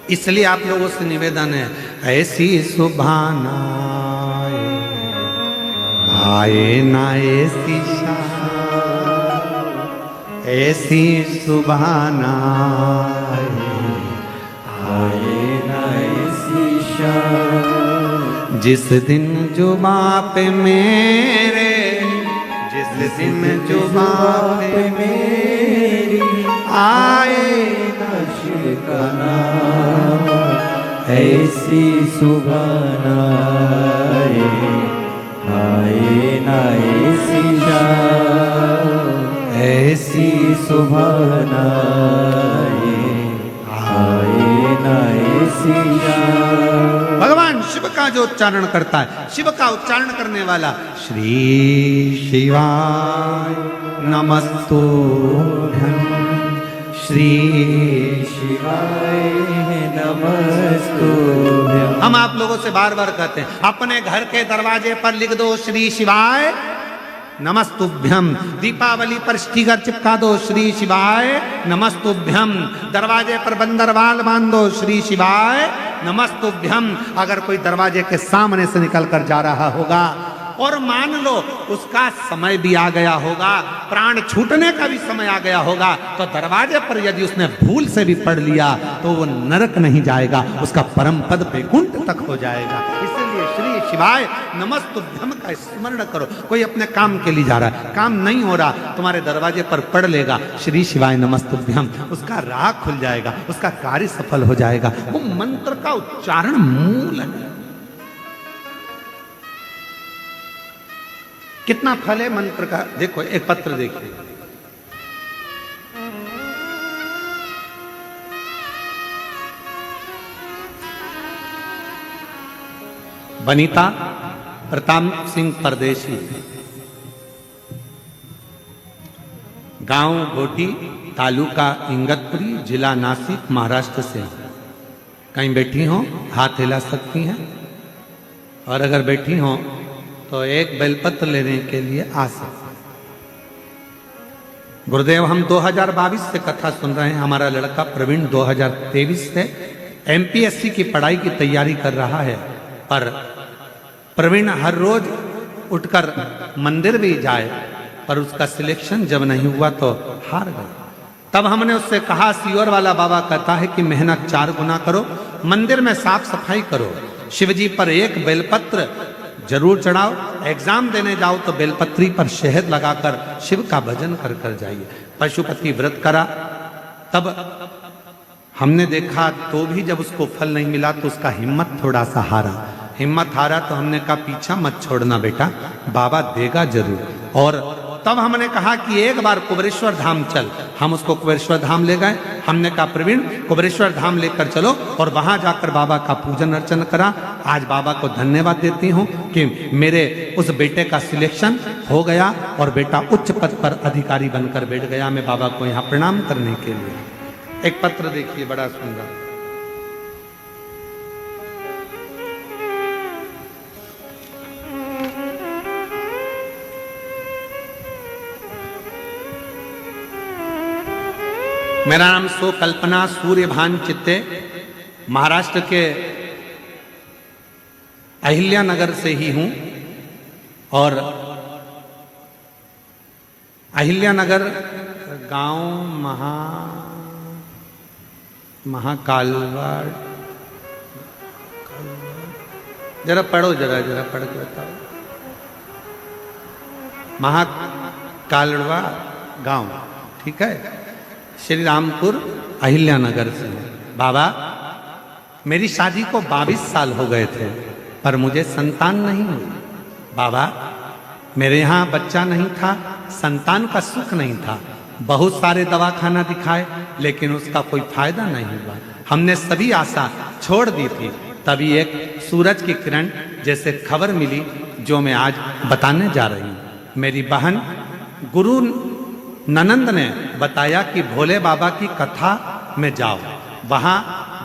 इसलिए आप लोगों से निवेदन है, ऐसी सुभाना आए ना ऐसी शाम, ऐसी सुभाना आए ना ऐसी शाम, जिस दिन जुबां पे मेरे, जिस दिन जुबां पे मेरी आए शिव का नाम, ऐसी सुबह आए ना ऐसी शाम, ऐसी सुबह आए ना ऐसी शाम। भगवान शिव का जो उच्चारण करता है, शिव का उच्चारण करने वाला, श्री शिवाय नमस्तुभ्यं, श्री शिवाय नमस्तुभ्यं। हम आप लोगों से बार बार कहते हैं, अपने घर के दरवाजे पर लिख दो श्री शिवाय नमस्तुभ्यं, दीपावली पर स्टिकर चिपका दो श्री शिवाय नमस्तुभ्यं, दरवाजे पर बंदरवाल बांध दो श्री शिवाय नमस्तुभ्यं। अगर कोई दरवाजे के सामने से निकल कर जा रहा होगा और मान लो उसका समय भी आ गया होगा, प्राण छूटने का भी समय आ गया होगा, तो दरवाजे पर यदि उसने भूल से भी पढ़ लिया तो वो नरक नहीं जाएगा, उसका परम पद बैकुंठ तक हो जाएगा। इसलिए श्री शिवाय नमस्तुभ्यं का स्मरण करो। कोई अपने काम के लिए जा रहा है, काम नहीं हो रहा, तुम्हारे दरवाजे पर पढ़ लेगा श्री शिवाय नमस्तुभ्यं, उसका राह खुल जाएगा, उसका कार्य सफल हो जाएगा। वो मंत्र का उच्चारण मूल है। कितना फल है मंत्र का, देखो एक पत्र देखिए, वनिता प्रताप सिंह परदेशी, गांव गोटी, तालुका इंगतपुरी, जिला नासिक, महाराष्ट्र से। कहीं बैठी हो हाथ हिला सकती हैं, और अगर बैठी हो तो एक बेलपत्र लेने के लिए आ सकते। गुरुदेव, हम 2022 से कथा सुन रहे हैं। हमारा लड़का प्रवीण 2023 से एमपीएससी की पढ़ाई की तैयारी कर रहा है, पर प्रवीण हर रोज उठकर मंदिर भी जाए, पर उसका सिलेक्शन जब नहीं हुआ तो हार गए। तब हमने उससे कहा, सियोर वाला बाबा कहता है कि मेहनत 4 गुना करो, मंदिर में साफ सफाई करो, शिवजी पर एक बेलपत्र जरूर चढ़ाओ, एग्जाम देने जाओ तो बेलपत्री पर शहद लगाकर शिव का भजन कर कर जाइए। पशुपति व्रत करा, तब हमने देखा तो भी जब उसको फल नहीं मिला तो उसका हिम्मत थोड़ा सा हारा। हिम्मत हारा तो हमने कहा पीछा मत छोड़ना बेटा, बाबा देगा जरूर। और तब हमने कहा कि एक बार कुबेरेश्वर धाम चल। हम उसको कुबेरेश्वर धाम ले गए। हमने कहा प्रवीण कुबेरेश्वर धाम लेकर चलो, और वहां जाकर बाबा का पूजन अर्चन करा। आज बाबा को धन्यवाद देती हूँ कि मेरे उस बेटे का सिलेक्शन हो गया और बेटा उच्च पद पर अधिकारी बनकर बैठ गया। मैं बाबा को यहाँ प्रणाम करने के लिए। एक पत्र देखिए, बड़ा सुंदर। मेरा नाम सो कल्पना सूर्यभान चित्ते, महाराष्ट्र के अहिल्या नगर से ही हूं, और अहिल्या नगर गांव महाकालवाड़। जरा पढ़ो, जरा पढ़ के बताओ। महाकालवा गांव, ठीक है, श्री रामपुर अहिल्यानगर से हूँ। बाबा, मेरी शादी को 22 साल हो गए थे, पर मुझे संतान नहीं हुई। बाबा, मेरे यहाँ बच्चा नहीं था, संतान का सुख नहीं था। बहुत सारे दवाखाना दिखाए, लेकिन उसका कोई फायदा नहीं हुआ। हमने सभी आशा छोड़ दी थी। तभी एक सूरज की किरण जैसे खबर मिली, जो मैं आज बताने जा रही हूँ। मेरी बहन गुरु ननंद ने बताया कि भोले बाबा की कथा में जाओ, वहाँ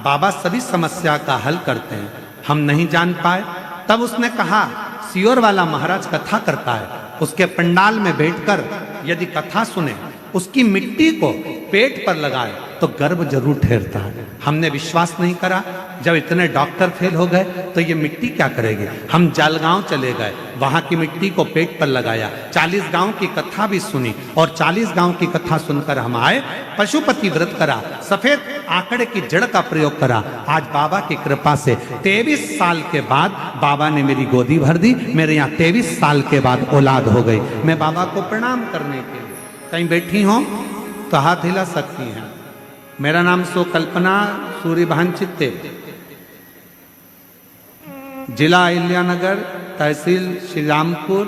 बाबा सभी समस्या का हल करते हैं। हम नहीं जान पाए। तब उसने कहा, सियोर वाला महाराज कथा करता है, उसके पंडाल में बैठकर यदि कथा सुने, उसकी मिट्टी को पेट पर लगाए तो गर्भ जरूर ठहरता है। हमने विश्वास नहीं करा। जब इतने डॉक्टर फेल हो गए तो ये मिट्टी क्या करेगी। हम जलगांव चले गए, वहां की मिट्टी को पेट पर लगाया, 40 गांव की कथा भी सुनी, और 40 गांव की कथा सुनकर हम आए, पशुपति व्रत करा, सफेद आंकड़े की जड़ का प्रयोग करा। आज बाबा की कृपा से 23 साल के बाद बाबा ने मेरी गोदी भर दी। मेरे यहाँ 23 साल के बाद औलाद हो गई। मैं बाबा को प्रणाम करने के लिए कहीं बैठी हो तो हाथ हिला सकती हैं। मेरा नाम सो कल्पना सूर्यभान चित्ते, जिला अहिल्यानगर, तहसील श्री रामपुर,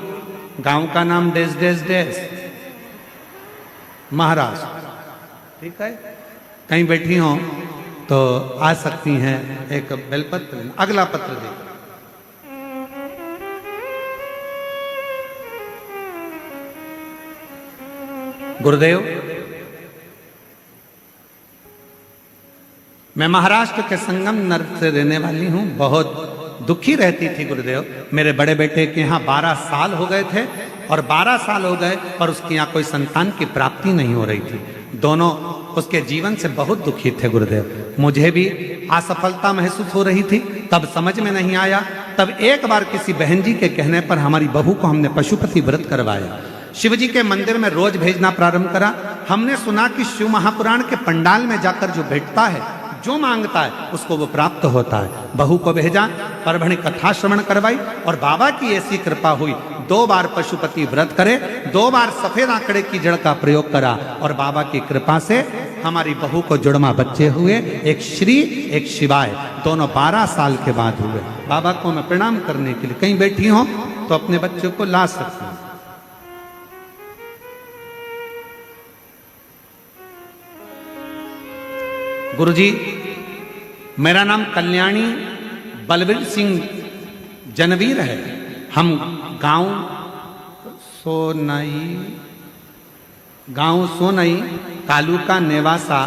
गांव का नाम डेस डेस डेस, महाराष्ट्र। ठीक है, कहीं बैठी हो तो आ सकती हैं। एक बेलपत्र, अगला पत्र देखो। गुरुदेव, मैं महाराष्ट्र के संगम नगर से रहने वाली हूँ। बहुत दुखी रहती थी गुरुदेव। मेरे बड़े बेटे के यहाँ 12 साल हो गए थे, और 12 साल हो गए पर उसके यहाँ कोई संतान की प्राप्ति नहीं हो रही थी। दोनों उसके जीवन से बहुत दुखी थे गुरुदेव। मुझे भी असफलता महसूस हो रही थी। तब समझ में नहीं आया। तब एक बार किसी बहन जी के कहने पर हमारी बहू को हमने पशुपति व्रत करवाया। शिव जी के मंदिर में रोज भेजना प्रारंभ करा। हमने सुना कि शिव महापुराण के पंडाल में जाकर जो बैठता है, जो मांगता है, उसको वो प्राप्त होता है। बहू को भेजा, परभणी कथा श्रवण करवाई, और बाबा की ऐसी कृपा हुई, 2 बार पशुपति व्रत करे, 2 बार सफेद आंकड़े की जड़ का प्रयोग करा, और बाबा की कृपा से हमारी बहू को जुड़वा बच्चे हुए, एक श्री एक शिवाय, दोनों 12 साल के बाद हुए। बाबा को मैं प्रणाम करने के लिए कहीं बैठी हूं तो अपने बच्चों को ला सकती हूँ। गुरुजी, मेरा नाम कल्याणी बलवीर सिंह जनवीर है। हम गांव सोनई तालुका नेवासा,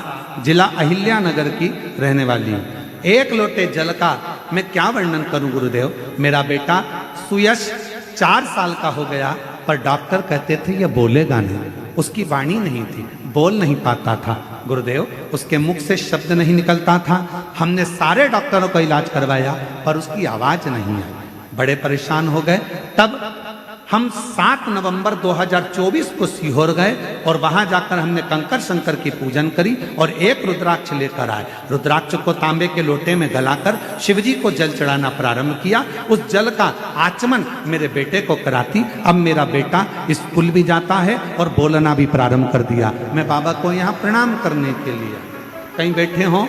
जिला अहिल्यानगर की रहने वाली हूँ। एक लोटे जल का मैं क्या वर्णन करूं गुरुदेव। मेरा बेटा सुयश 4 साल का हो गया, पर डॉक्टर कहते थे ये बोलेगा नहीं। उसकी वाणी नहीं थी, बोल नहीं पाता था गुरुदेव। उसके मुख से शब्द नहीं निकलता था। हमने सारे डॉक्टरों का इलाज करवाया, पर उसकी आवाज नहीं आई। बड़े परेशान हो गए। तब हम 7 नवंबर 2024 को सीहोर गए, और वहां जाकर हमने कंकर शंकर की पूजन करी, और एक रुद्राक्ष लेकर आए। रुद्राक्ष को तांबे के लोटे में गलाकर शिवजी को जल चढ़ाना प्रारंभ किया। उस जल का आचमन मेरे बेटे को कराती। अब मेरा बेटा स्कूल भी जाता है और बोलना भी प्रारंभ कर दिया। मैं बाबा को यहाँ प्रणाम करने के लिए, कहीं बैठे हो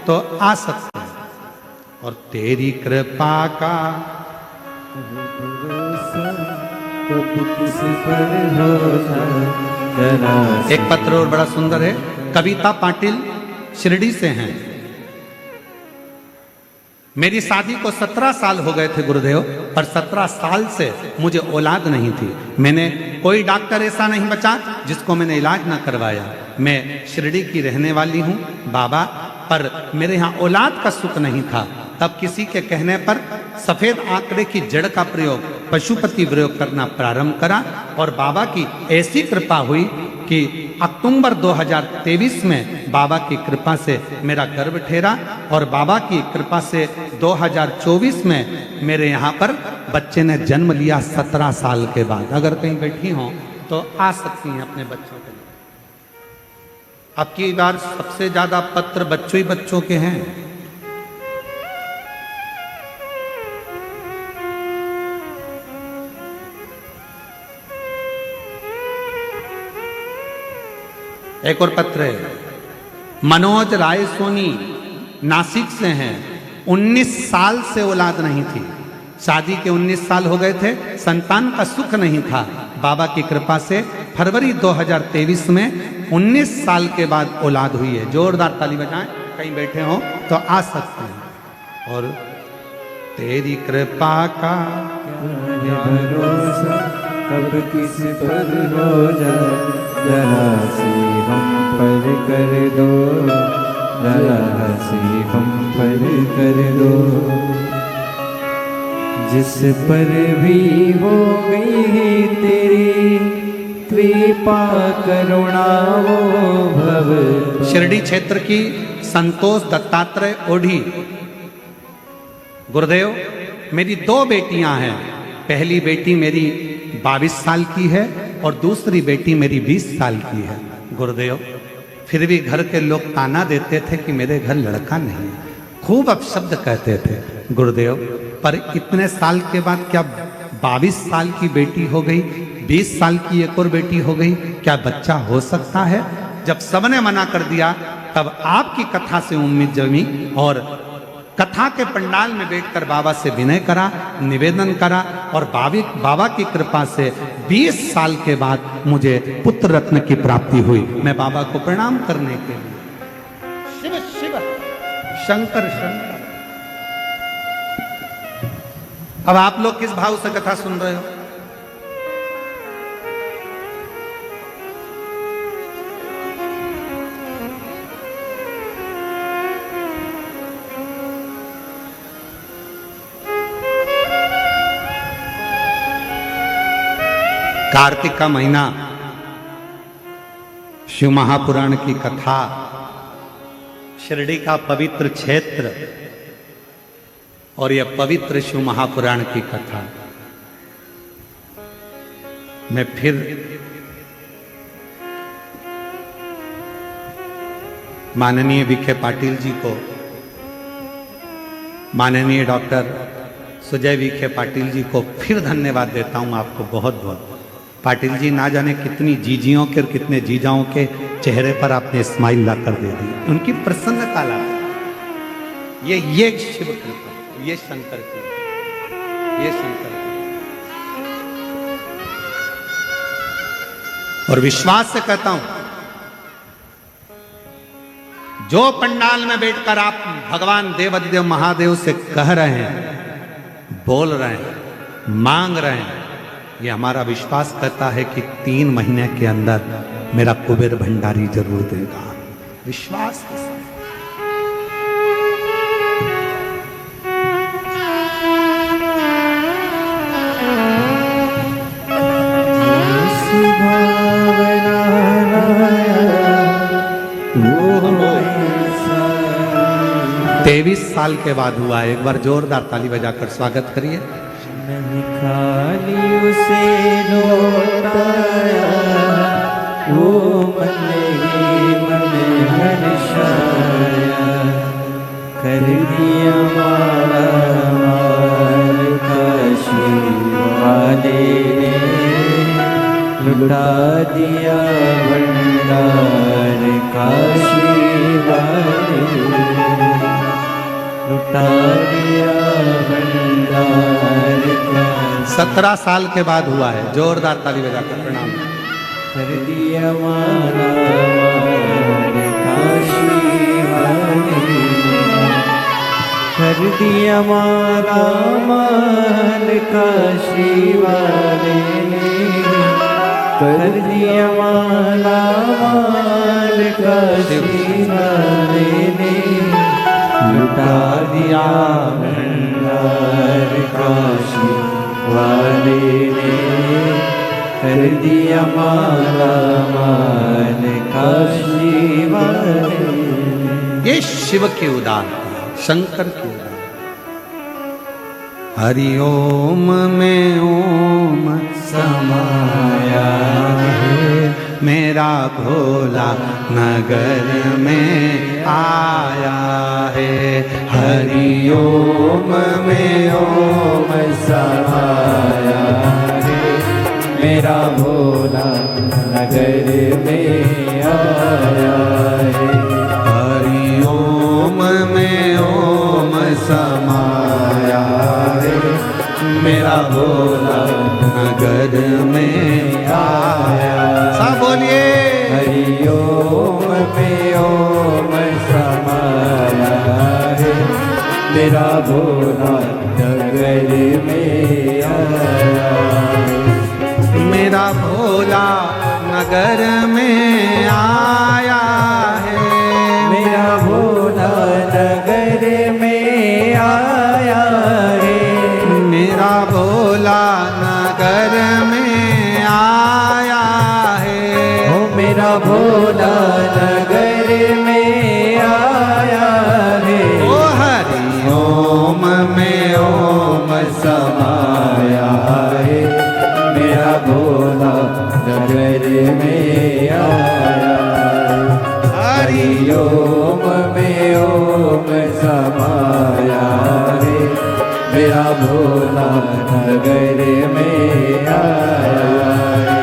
तो आ सकते हैं। और तेरी कृपा का एक पत्र और बड़ा सुंदर है। कविता पाटिल शिरडी से हैं। मेरी शादी को 17 साल हो गए थे गुरुदेव, पर 17 साल से मुझे औलाद नहीं थी। मैंने कोई डॉक्टर ऐसा नहीं बचा जिसको मैंने इलाज ना करवाया। मैं शिरडी की रहने वाली हूँ बाबा, पर मेरे यहाँ औलाद का सुख नहीं था। तब किसी के कहने पर सफेद आंकड़े की जड़ का प्रयोग, पशुपति प्रयोग करना प्रारंभ करा, और बाबा की ऐसी कृपा हुई कि अक्टूबर 2023 में बाबा की कृपा से मेरा गर्भ ठहरा, और बाबा की कृपा से 2024 में मेरे यहाँ पर बच्चे ने जन्म लिया 17 साल के बाद। अगर कहीं बैठी हो तो आ सकती हैं अपने बच्चों के लिए। अब की बार सबसे ज्यादा पत्र बच्चों ही बच्चों के हैं। एक और पत्र है, मनोज राय सोनी नासिक से हैं, 19 साल से औलाद नहीं थी, शादी के 19 साल हो गए थे, संतान का सुख नहीं था। बाबा की कृपा से फरवरी 2023 में 19 साल के बाद औलाद हुई है। जोरदार ताली बजाएं, कहीं बैठे हो तो आ सकते हैं। और तेरी कृपा का क्या भरोसा कब किस पर हो जाए, जरा सी हम पर कर दो, जरा सी हम पर कर दो। जिस पर भी हो गई तेरी कृपा करुणा वो भव। शिरडी क्षेत्र की संतोष दत्तात्रेय ओढ़ी, गुरुदेव मेरी 2 बेटियां हैं, पहली बेटी मेरी 22 साल की है और दूसरी बेटी मेरी 20 साल की है। गुरुदेव फिर भी घर के लोग ताना देते थे कि मेरे घर लड़का नहीं है, खूब अपशब्द कहते थे। गुरुदेव पर इतने साल के बाद क्या 22 साल की बेटी हो गई, 20 साल की एक और बेटी हो गई, क्या बच्चा हो सकता है? जब सबने मना कर दिया तब आपकी कथा से उम्मीद जमी और कथा के पंडाल में बैठकर बाबा से विनय करा, निवेदन करा और बाबा की कृपा से 20 साल के बाद मुझे पुत्र रत्न की प्राप्ति हुई। मैं बाबा को प्रणाम करने के लिए शिव शिव शंकर शंकर। अब आप लोग किस भाव से कथा सुन रहे हो? कार्तिक का महीना, शिव महापुराण की कथा, शिरडी का पवित्र क्षेत्र और यह पवित्र शिव महापुराण की कथा। मैं फिर माननीय विखे पाटिल जी को, माननीय डॉक्टर सुजय विखे पाटिल जी को फिर धन्यवाद देता हूं आपको बहुत बहुत। पाटिल जी ना जाने कितनी जीजियों के और कितने जीजाओं के चेहरे पर आपने स्माइल ला कर दे दी, उनकी प्रसन्नता ला। ये शिव कृपा, ये शंकर की, ये शंकर की। और विश्वास से कहता हूं, जो पंडाल में बैठकर आप भगवान देवाधिदेव महादेव से कह रहे हैं, बोल रहे हैं, मांग रहे हैं, ये हमारा विश्वास कहता है कि 3 महीने के अंदर मेरा कुबेर भंडारी जरूर देगा। विश्वास के साथ। तेईस साल के बाद हुआ है। एक बार जोरदार ताली बजाकर स्वागत करिए। नहीं खाली उसे लौटाया, वो मन ही मन हर्षाया, कर दिया माला माल काशी वाले ने, लुटा दिया भंडार काशी वाले, लुटा दिया भंडार का। 17 साल के बाद हुआ है। जोरदार ताली बजाकर प्रणाम। कर दिया माला माल काशी वाले, कर दिया माला माल काशी वाले ने, कर दिया माला माल काशी वाले ने, लुटा दिया भंडार काशी वाले ने, कर दिया माला माल काशी वाले ने। ये शिव की उदारता, शंकर की उदारता। हरि ओम में ओम समाया है, मेरा भोला नगर में आया है। हरि ओम में ओम समाया है, मेरा मेरा भोला नगर में आया है। हरि ओम में ओम समाया है, मेरा भोला नगर में आया। सब बोलिए हरि ओम में ओम समाया है, मेरा भोला नगर में आया है। मेरा भोला नगर में आया है, मेरा भोला नगर में आया है। मेरा भोला नगर में आया है। ओ मेरा भोला नगर में आया है। ओ हरि ओम में ओम समाया है, मेरा भोला नगर में आया है। हरि ओम में ओम समाया है, मेरा भोला नगर में आया है।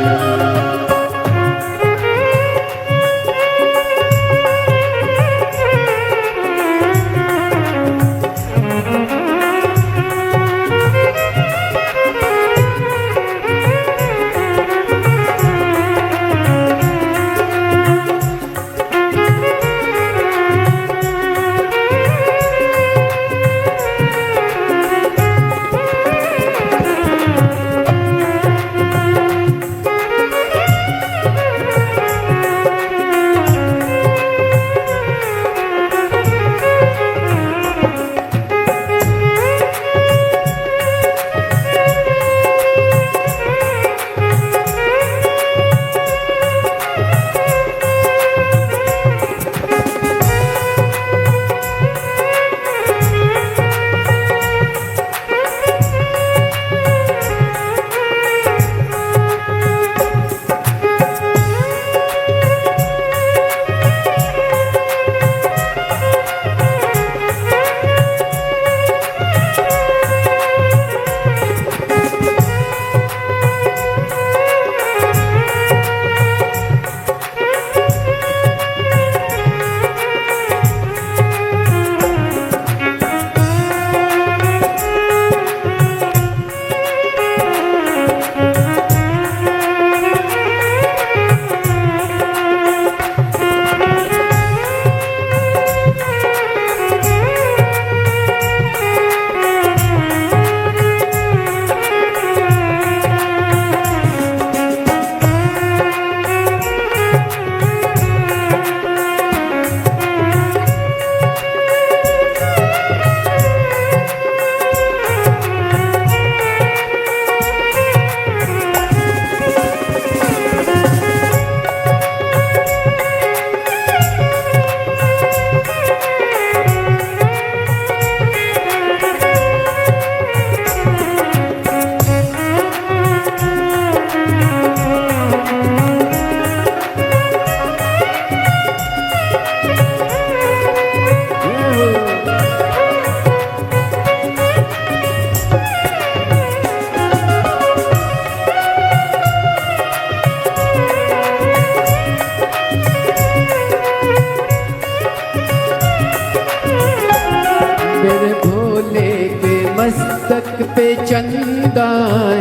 मस्तक पे चंदा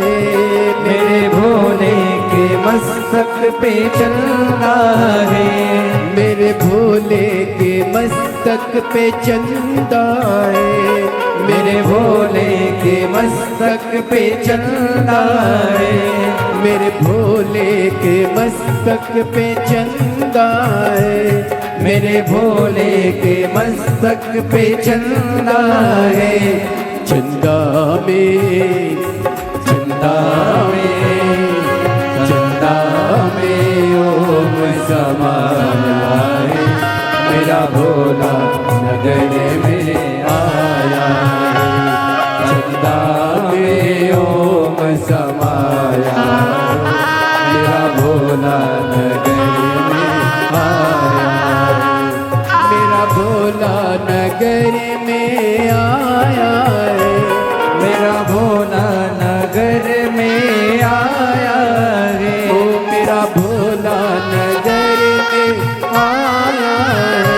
है, मेरे भोले के मस्तक पे चंदा है। मेरे भोले के मस्तक पे चंदा है, मेरे भोले के मस्तक पे चंदा है। मेरे भोले के मस्तक पे चंदा है, मेरे भोले के मस्तक पे चंदा है। चंदा में चंदा में चंदा में ओम समाया है, मेरा भोला नगर में आया है। चंदा में ओम समाया है, मेरा भोला नगर में आया है। मेरा भोला नगर में आया है, मेरा भोला नगर में आया मेरा भोला नगर में आया है।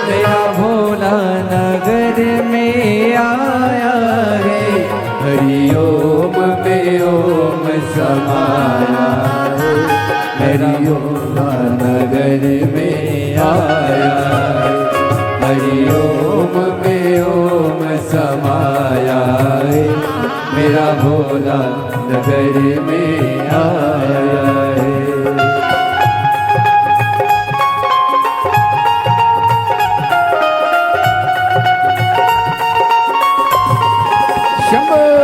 मेरा भोला नगर में आया है। हरि ओम में ओम समाया है। हरि भोला नगर में आया है। हरि ओम में ओम समाया है। मेरा भोला नगर में आया है। शंभो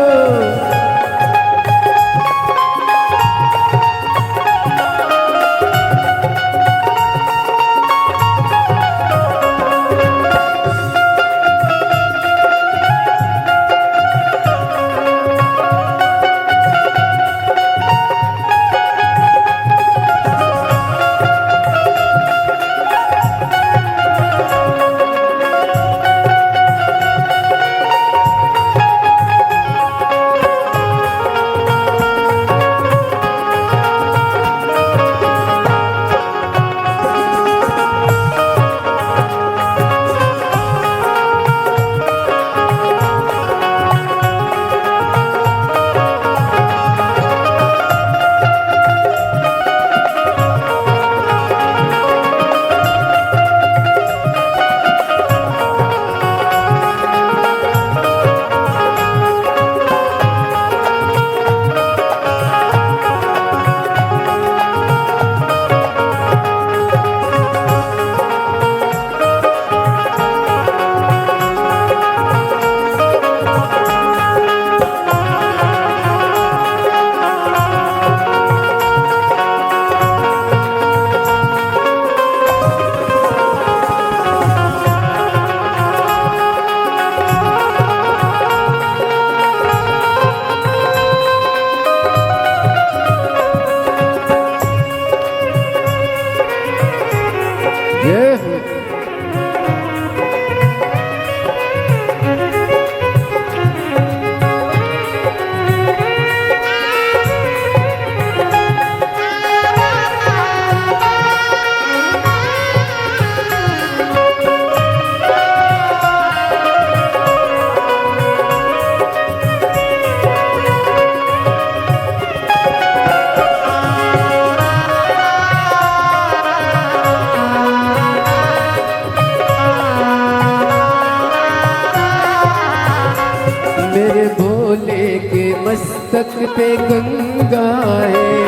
मेरे भोले के मस्तक पे गंगा है।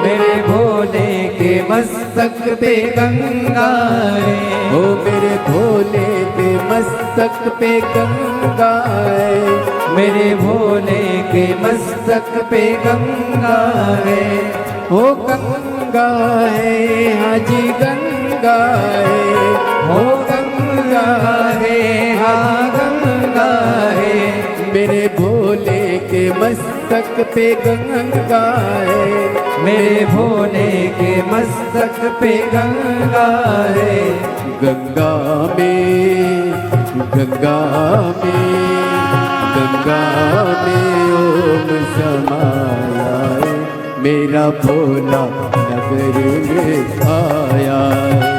मेरे भोले के मस्तक पे गंगा है। ओ मेरे भोले के मस्तक पे गंगा है। मेरे भोले के मस्तक पे गंगा है। ओ गंगा है हाजी गंगा है। हो गंगा है, हाँ गंगा है। मेरे भोले के मस्तक पे गंगा है। मेरे भोले के मस्तक पे गंगा है। गंगा में गंगा में गंगा में ओम समाया है। मेरा भोला नगर में आया है।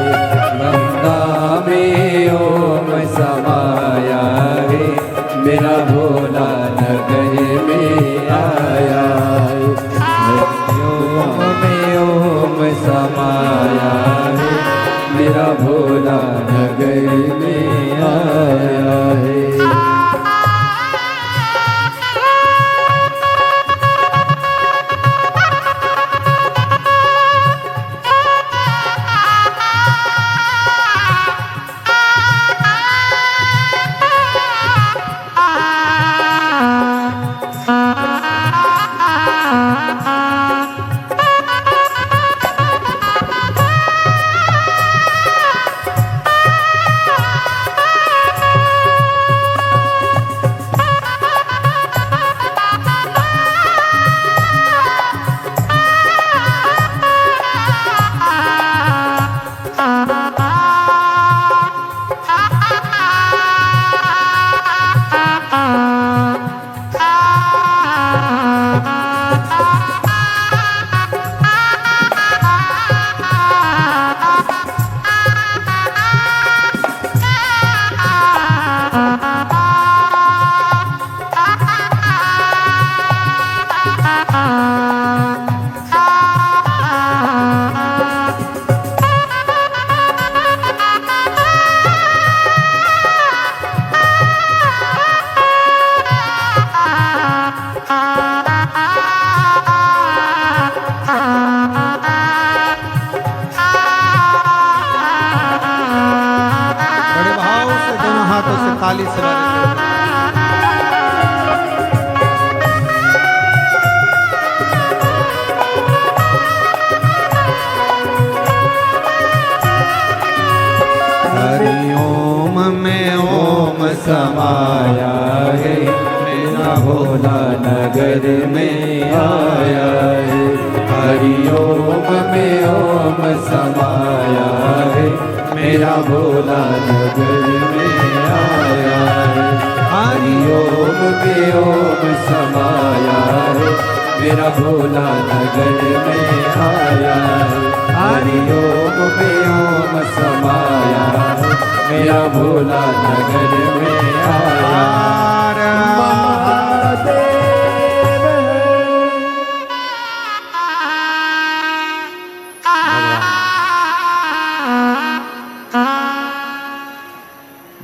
गंगा में ओम समाया है। मेरा भोला नगर में आया है। ओम में ओम समाया है। मेरा भोला नगर में आया है। में ओम समाया है, मेरा भोला नगर में आया है। हरि ओम में ओम समाया है, मेरा भोला नगर में आया है। हरि ओम में ओम समाया है, मेरा भोला नगर में आया है। महादेव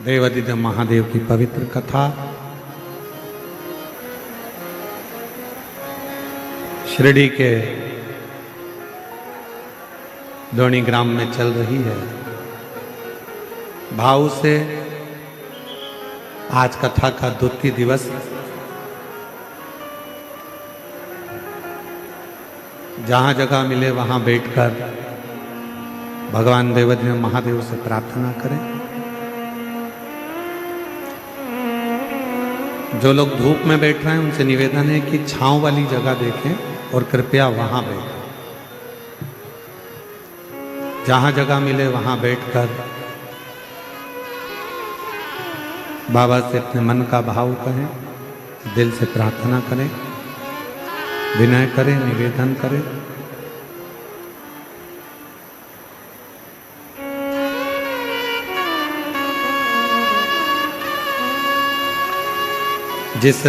देवादिदेव महादेव की पवित्र कथा शिरडी के दोणी ग्राम में चल रही है। भाव से आज कथा का द्वितीय दिवस, जहां जगह मिले वहां बैठकर भगवान देवादिदेव महादेव से प्रार्थना करें। जो लोग धूप में बैठ रहे हैं उनसे निवेदन है कि छांव वाली जगह देखें और कृपया वहां बैठें। जहां जगह मिले वहां बैठकर बाबा से अपने मन का भाव कहें, दिल से प्रार्थना करें, विनय करें, निवेदन करें। जिस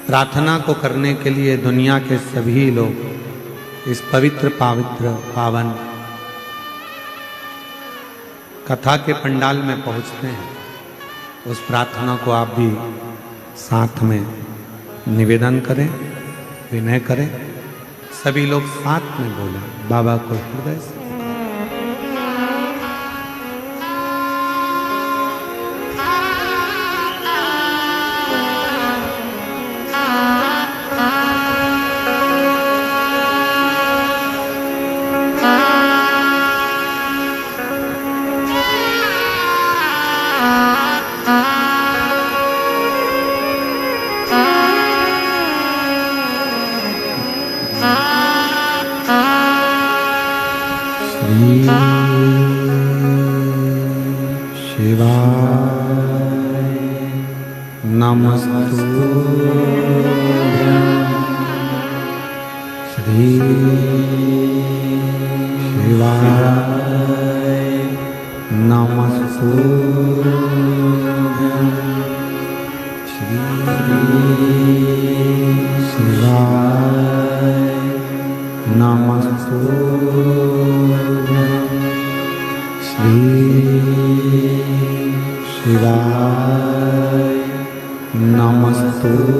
प्रार्थना को करने के लिए दुनिया के सभी लोग इस पवित्र पावन कथा के पंडाल में पहुंचते हैं, उस प्रार्थना को आप भी साथ में निवेदन करें, विनय करें। सभी लोग साथ में बोलें, बाबा को हृदय से। शिवाय नमस्तुभ्यं श्री शिवाय नमस्तुभ्यं श्री शिवाय नमस्तुभ्यं श्री शिवाय नमस्तुभ्यं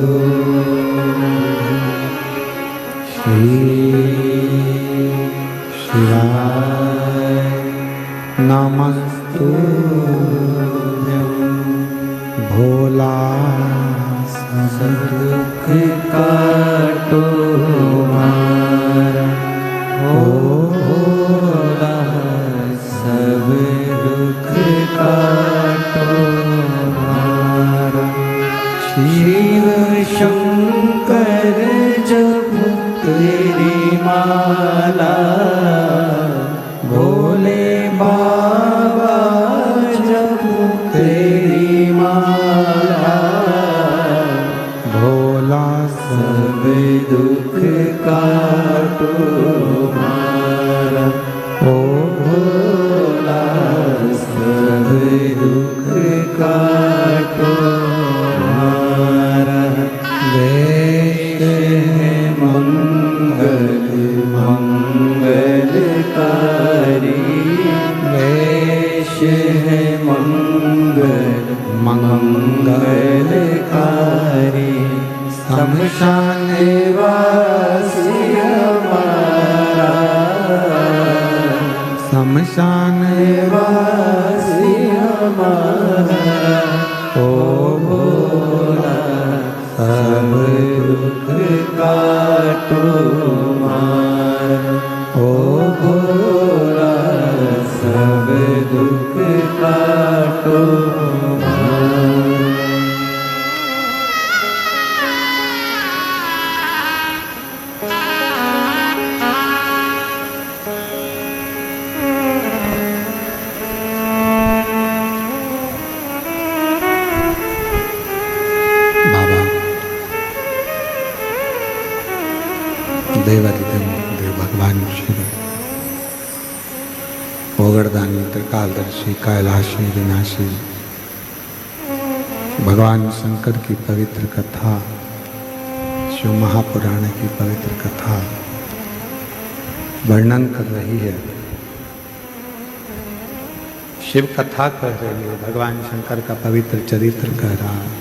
श्री शिवाय नमस्तुभ्यं भोला सब दुख काटो हमारा, ओ भोला सब दुख काटो हमारा। शिव शंकर जपो तेरी माला, भोले बाबा जपो तेरी माला। भोला सब दुख काटो हमारा, ओ भोला सब दुख काटो हमारा। वेश है मंगल मंगलकारी, वेश है मंगल मंगलकारी। शमशान वासी हमारा, शमशान वासी हमारा। ओ भोला सब दुख काटो हमारा, ओ भोला सब दुख काटो हमारा। त्रिवरदानी त्रिकालदर्शी कैलाशी विनाशी भगवान शंकर की पवित्र कथा, शिव महापुराण की पवित्र कथा वर्णन कर रही है, शिव कथा कह रही है, भगवान शंकर का पवित्र चरित्र कह रहा है,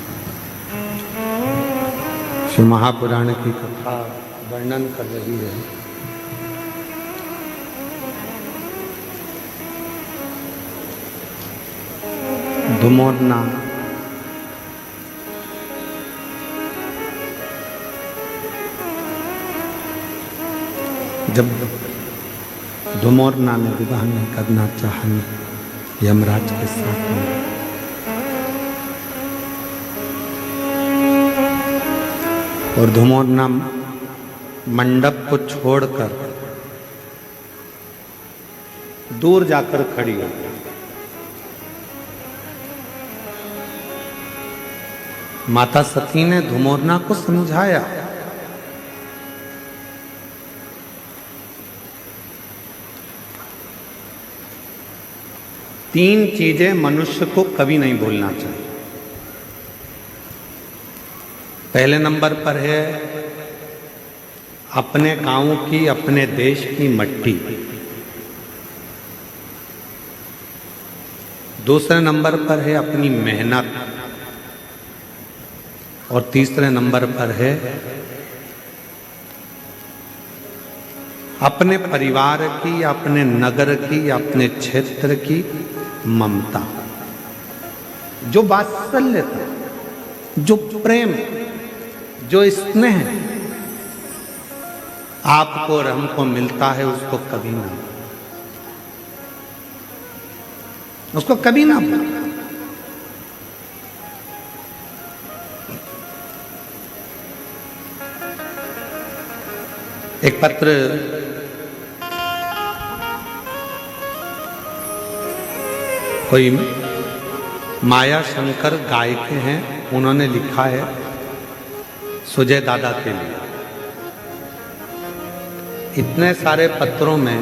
शिव महापुराण की कथा वर्णन कर रही है। धुमोरना जब धुमोरना ने विवाह नहीं करना चाहा यमराज के साथ में, और धुमोरना मंडप को छोड़कर दूर जाकर खड़ी हो गई। माता सती ने धुमोरना को समझाया, तीन चीजें मनुष्य को कभी नहीं भूलना चाहिए। पहले नंबर पर है अपने गांव की, अपने देश की मट्टी। दूसरे नंबर पर है अपनी मेहनत, और तीसरे नंबर पर है अपने परिवार की, अपने नगर की, अपने क्षेत्र की ममता, जो वात्सल्य था, जो प्रेम, जो स्नेह आपको और हमको मिलता है, उसको कभी ना, उसको कभी ना भूलें। एक पत्र कोई माया शंकर गायक हैं, उन्होंने लिखा है सुजय दादा के लिए। इतने सारे पत्रों में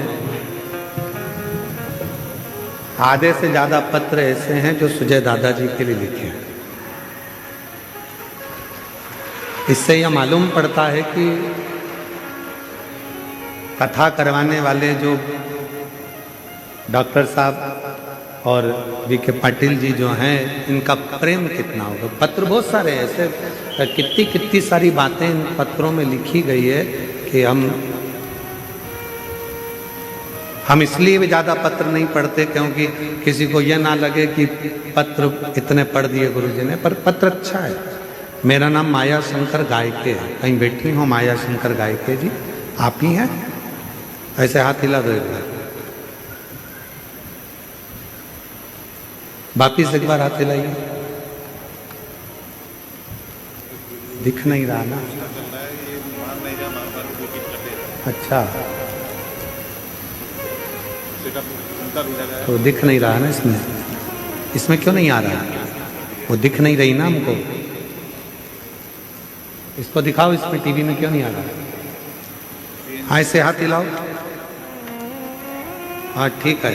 आधे से ज्यादा पत्र ऐसे हैं जो सुजय दादा जी के लिए लिखे हैं। इससे यह मालूम पड़ता है कि कथा करवाने वाले जो डॉक्टर साहब और वी.के. पाटिल जी जो हैं, इनका प्रेम कितना होगा। पत्र बहुत सारे ऐसे, कितनी सारी बातें इन पत्रों में लिखी गई है कि हम इसलिए भी ज़्यादा पत्र नहीं पढ़ते क्योंकि किसी को यह ना लगे कि पत्र इतने पढ़ दिए गुरुजी ने, पर पत्र अच्छा है। मेरा नाम माया शंकर गायके है, कहीं बैठी हो माया शंकर गायके जी, आप ही हैं? ऐसे हाथ हिला दो एक बार, वापिस एक बार हाथ हिलाइए। दिख नहीं रहा ना? अच्छा, तो दिख नहीं रहा ना इसमें? इसमें क्यों नहीं आ रहा? वो दिख नहीं रही ना हमको, इसको दिखाओ, इसमें टीवी में क्यों नहीं आ रहा? हाँ, ऐसे हाथ हिलाओ। हाँ ठीक है।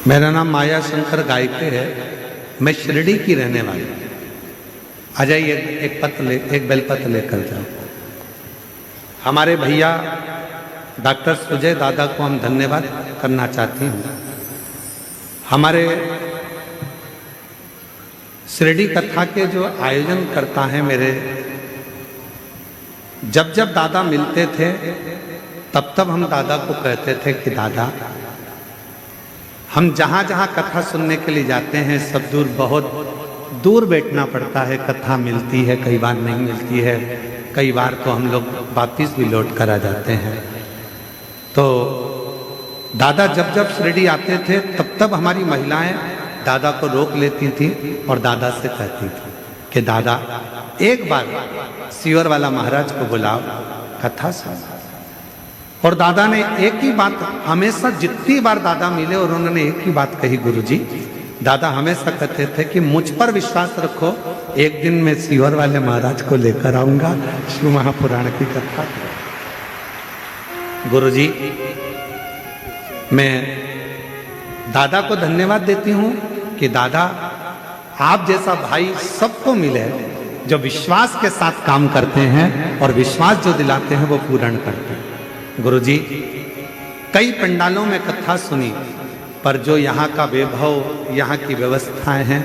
मेरा नाम माया शंकर गायके है, मैं शिरडी की रहने वाली। आ जाइए, एक बेलपत्र लेकर जाओ। हमारे भैया डॉक्टर सुजय दादा को हम धन्यवाद करना चाहती हूँ। हमारे शिरडी कथा के जो आयोजन करता है मेरे, जब जब दादा मिलते थे तब तब हम दादा को कहते थे कि दादा, हम जहाँ जहाँ कथा सुनने के लिए जाते हैं सब दूर, बहुत दूर बैठना पड़ता है। कथा मिलती है, कई बार नहीं मिलती है, कई बार तो हम लोग वापिस भी लौट कर आ जाते हैं। तो दादा जब जब शिरडी आते थे तब तब हमारी महिलाएं दादा को रोक लेती थी और दादा से कहती थी कि दादा एक बार सियोर वाला महाराज को बुलाओ, कथा सुन। और दादा ने एक ही बात हमेशा, जितनी बार दादा मिले और उन्होंने एक ही बात कही, गुरुजी, दादा हमेशा कहते थे कि मुझ पर विश्वास रखो, एक दिन मैं सियोर वाले महाराज को लेकर आऊंगा, शिव महापुराण की कथा। गुरुजी, मैं दादा को धन्यवाद देती हूँ कि दादा आप जैसा भाई सबको मिले जो विश्वास के साथ काम करते हैं और विश्वास जो दिलाते हैं वो पूर्ण करते हैं। गुरुजी, कई पंडालों में कथा सुनी, पर जो यहाँ का वैभव, यहाँ की व्यवस्थाएं हैं,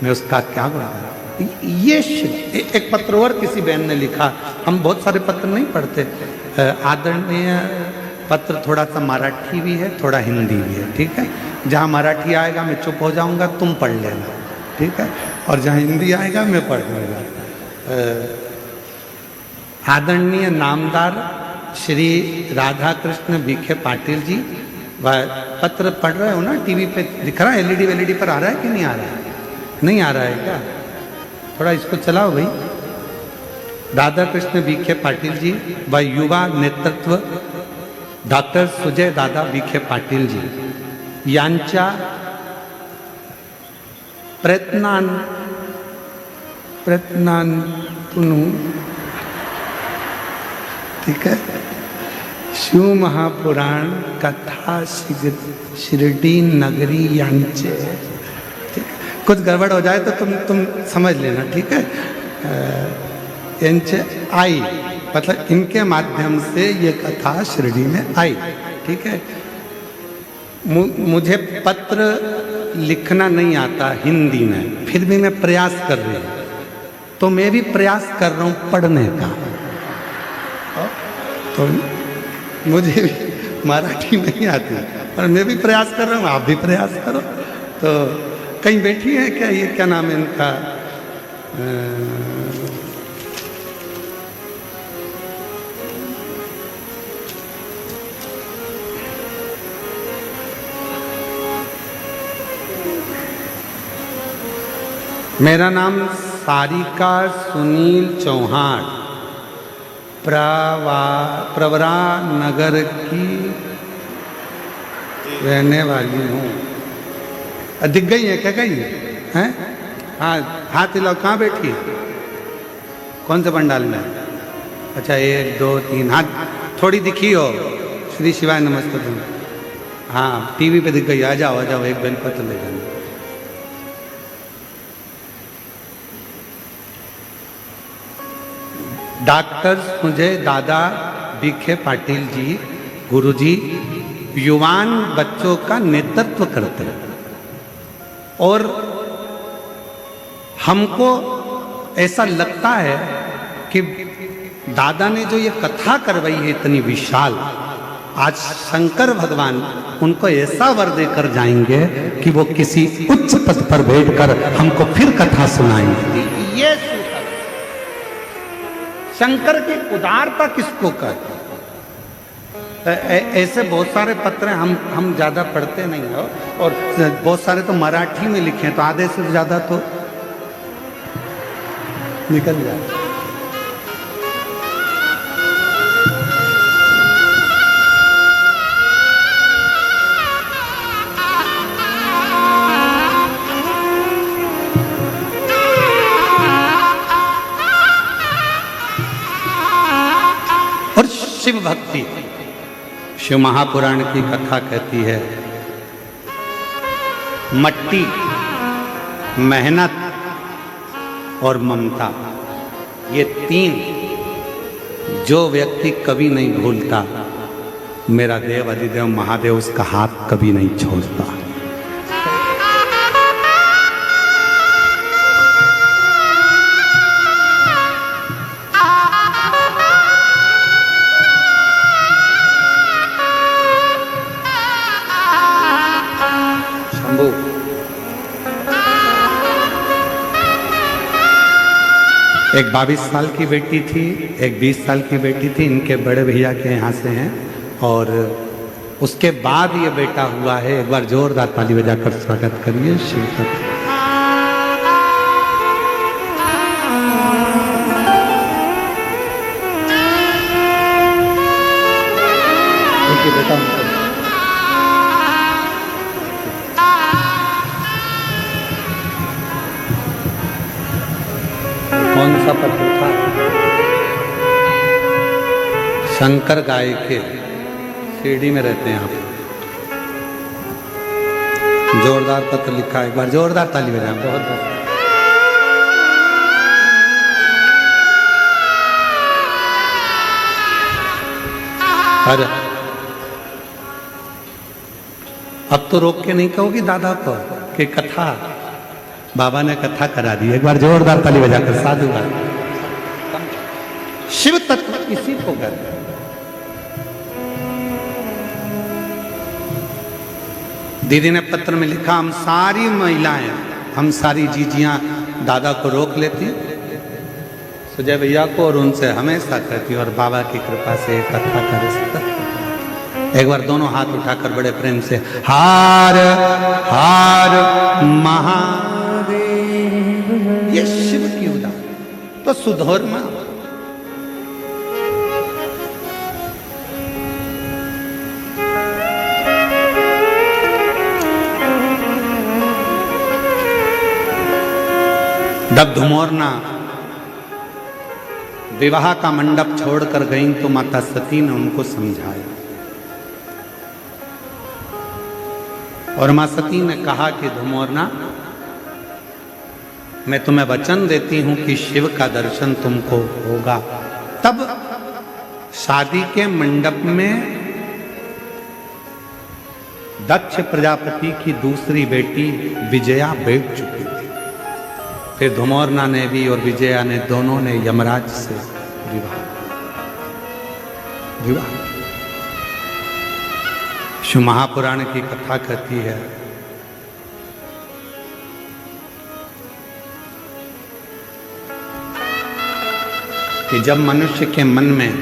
मैं उसका क्या बताऊं। ये एक पत्र और किसी बहन ने लिखा, हम बहुत सारे पत्र नहीं पढ़ते, आदरणीय पत्र थोड़ा सा मराठी भी है, थोड़ा हिंदी भी है, ठीक है। जहाँ मराठी आएगा मैं चुप हो जाऊंगा, तुम पढ़ लेना, ठीक है, और जहाँ हिंदी आएगा मैं पढ़ लूँगा। आदरणीय नामदार श्री राधा कृष्ण विखे पाटिल जी, पत्र पढ़ रहे हो ना, टीवी पे दिख रहा है, एलईडी पर आ रहा है कि नहीं आ रहा है? नहीं आ रहा है क्या? थोड़ा इसको चलाओ भाई। राधा कृष्ण विखे पाटिल जी व युवा नेतृत्व डॉक्टर सुजय दादा विखे पाटिल जी यांच्या प्रयत्नांतून, ठीक है, शिव महापुराण कथा शिर्डी नगरी यांचे, कुछ गड़बड़ हो जाए तो तुम समझ लेना, ठीक है। यांचे आई, मतलब इनके माध्यम से ये कथा शिरडी में आई, ठीक है। मुझे पत्र लिखना नहीं आता हिंदी में, फिर भी मैं प्रयास कर रही हूँ, तो मैं भी प्रयास कर रहा हूँ पढ़ने का, तो मुझे भी मराठी नहीं आती, पर मैं भी प्रयास कर रहा हूँ, आप भी प्रयास करो। तो कहीं बैठी है क्या, ये क्या नाम है इनका, मेरा नाम सारिका सुनील चौहान, प्रवरा नगर की रहने वाली हूँ। दिख गई है क्या, गई है? हाँ, हाथ हिलाओ, कहाँ बैठी है, कौन से पंडाल में? अच्छा, 1 2 3 हाथ, थोड़ी दिखी हो। श्री शिवाय नमस्ते तुम, हाँ टीवी पे दिख गई, आ जाओ, एक बेलपत्र ले जाना। डॉक्टर सुजय दादा विखे पाटिल जी, गुरुजी युवान बच्चों का नेतृत्व करते हैं, और हमको ऐसा लगता है कि दादा ने जो ये कथा करवाई है इतनी विशाल, आज शंकर भगवान उनको ऐसा वर देकर जाएंगे कि वो किसी उच्च पद पर बैठकर हमको फिर कथा सुनाएंगे। ये शंकर की उदारता किसको कहते हैं? ऐसे बहुत सारे पत्र हम ज़्यादा पढ़ते नहीं हो, और बहुत सारे तो मराठी में लिखे हैं, तो आधे से ज़्यादा तो निकल जाए। और शिव भक्ति, शिव महापुराण की कथा कहती है, मट्टी, मेहनत और ममता, ये 3 जो व्यक्ति कभी नहीं भूलता, मेरा देव अधिदेव महादेव उसका हाथ कभी नहीं छोड़ता। एक 22 साल की बेटी थी, एक 20 साल की बेटी थी, इनके बड़े भैया के यहाँ से हैं, और उसके बाद ये बेटा हुआ है। एक बार जोरदार ताली बजाकर स्वागत करिए शिव का। बेटा कौन सा पत्र था? शंकर गाय के शिरडी में रहते हैं आप। जोरदार पत्र लिखा है, एक बार जोरदार ताली बजाएं। बहुत बहुत अरे अब तो रोक के नहीं कहोगी दादा को कि कथा, बाबा ने कथा करा दी। एक बार जोरदार ताली बजाकर साधुवाद। शिव तत्व इसी को कहते हैं। दीदी ने पत्र में लिखा, हम सारी महिलाएं, हम सारी जीजियां दादा को रोक लेती, सुजय भैया को, और उनसे हमेशा कहती और बाबा की कृपा से कथा कर सकते। एक बार दोनों हाथ उठाकर बड़े प्रेम से हार हार महादेव, ये शिव की उदाहरण। तो सुधर्मा जब धुमोरना विवाह का मंडप छोड़कर गईं तो माता सती ने उनको समझाया और मां सती ने कहा कि धुमोरना, मैं तुम्हें वचन देती हूं कि शिव का दर्शन तुमको होगा। तब शादी के मंडप में दक्ष प्रजापति की दूसरी बेटी विजया बैठ चुकी थी। फिर धुमोरना ने भी और विजया ने दोनों ने यमराज से विवाह। शिव महापुराण की कथा कहती है कि जब मनुष्य के मन में